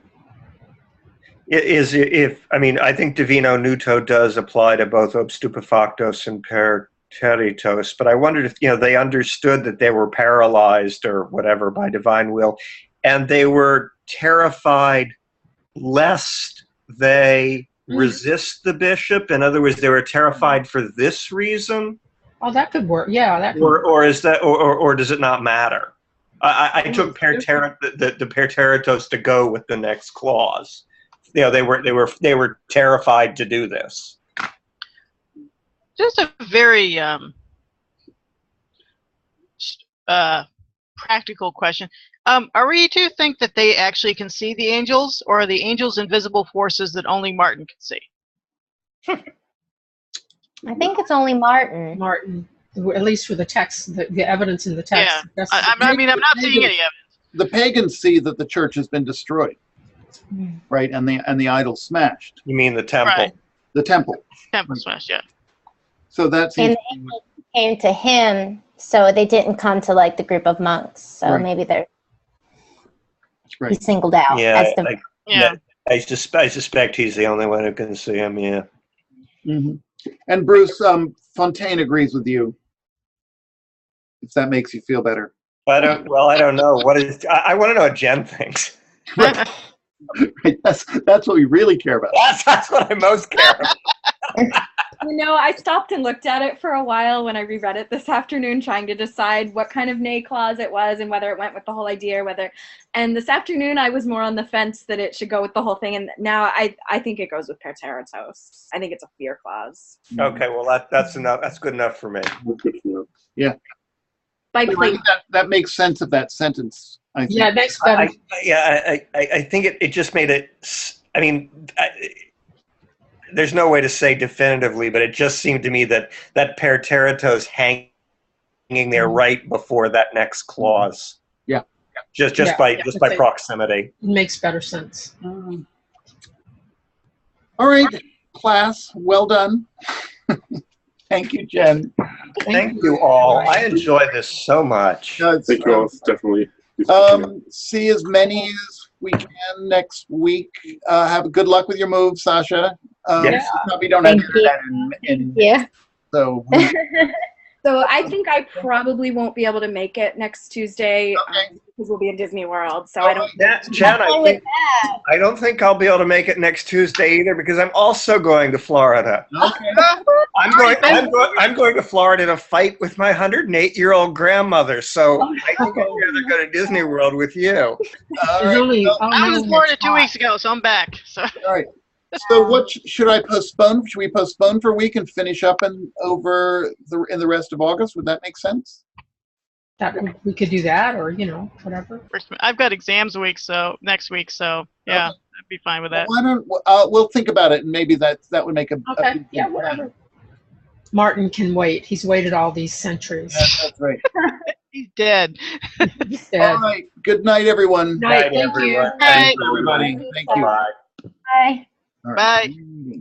is if, I mean, I think Divino Nuto does apply to both obstupefactos and perteritos, but I wondered if, they understood that they were paralyzed or whatever by divine will, and they were terrified lest they resist the bishop. In other words, they were terrified for this reason. Oh, that could work. Yeah, that could or is that, or does it not matter? I took the perteritos to go with the next clause. They were terrified to do this. Just a very practical question. Are we to think that they actually can see the angels, or are the angels invisible forces that only Martin can see? I think it's only Martin. Martin, at least for the text, the evidence in the text. Yeah, I'm not seeing any evidence. The pagans see that the church has been destroyed, right? And the idol smashed. You mean the temple? Right. The temple. Temple smash, yeah. So that's And they came to him, so they didn't come to like the group of monks. So Right. maybe they're right. he's singled out Yeah, as the Yeah. I suspect he's the only one who can see him. Yeah. Mm-hmm. And Bruce, Fontaine agrees with you. If that makes you feel better. I don't know. What is? I want to know what Jen thinks. Right. That's what we really care about. That's what I most care about. I stopped and looked at it for a while when I reread it this afternoon, trying to decide what kind of nay clause it was and whether it went with the whole idea or whether. And this afternoon, I was more on the fence that it should go with the whole thing. And now I think it goes with perteritos. I think it's a fear clause. Okay, well that's enough. That's good enough for me. Yeah. By I think plate. that makes sense of that sentence. I think. Yeah, it makes better. I think it just made it. I mean, there's no way to say definitively, but it just seemed to me that perteritos hanging there right before that next clause. Yeah. Just by proximity. It makes better sense. All right, class, well done. Thank you, Jen. Thank you all. I enjoy this so much. Thank you all. It's definitely. See as many as we can next week. Have good luck with your move, Sasha. Yes. Probably don't have to Thank do you. that in yeah. so. So I think I probably won't be able to make it next Tuesday. Okay. because we'll be in Disney World. So I don't. Yeah, Jen, Fine with that. I don't think I'll be able to make it next Tuesday either because I'm also going to Florida. Okay. I'm going to Florida to fight with my 108-year-old grandmother. So I think I'd rather go to Disney World with you. All There's right. only, So- oh, I was no, in Florida it's 2 hot. weeks ago, so I'm back. So All right. So what should I postpone? Should we postpone for a week and finish up in the rest of August? Would that make sense? We could do that, or whatever. I've got exams next week, so yeah, I'd be fine with that. Why don't we'll think about it, and maybe that would make a Okay, big yeah, difference. whatever. Martin can wait. He's waited all these centuries. That's right. He's dead. He's All dead. right. Good night, everyone. Night, thank you. everyone. Bye. Everybody. Thank you. Bye. Bye. All Bye. right.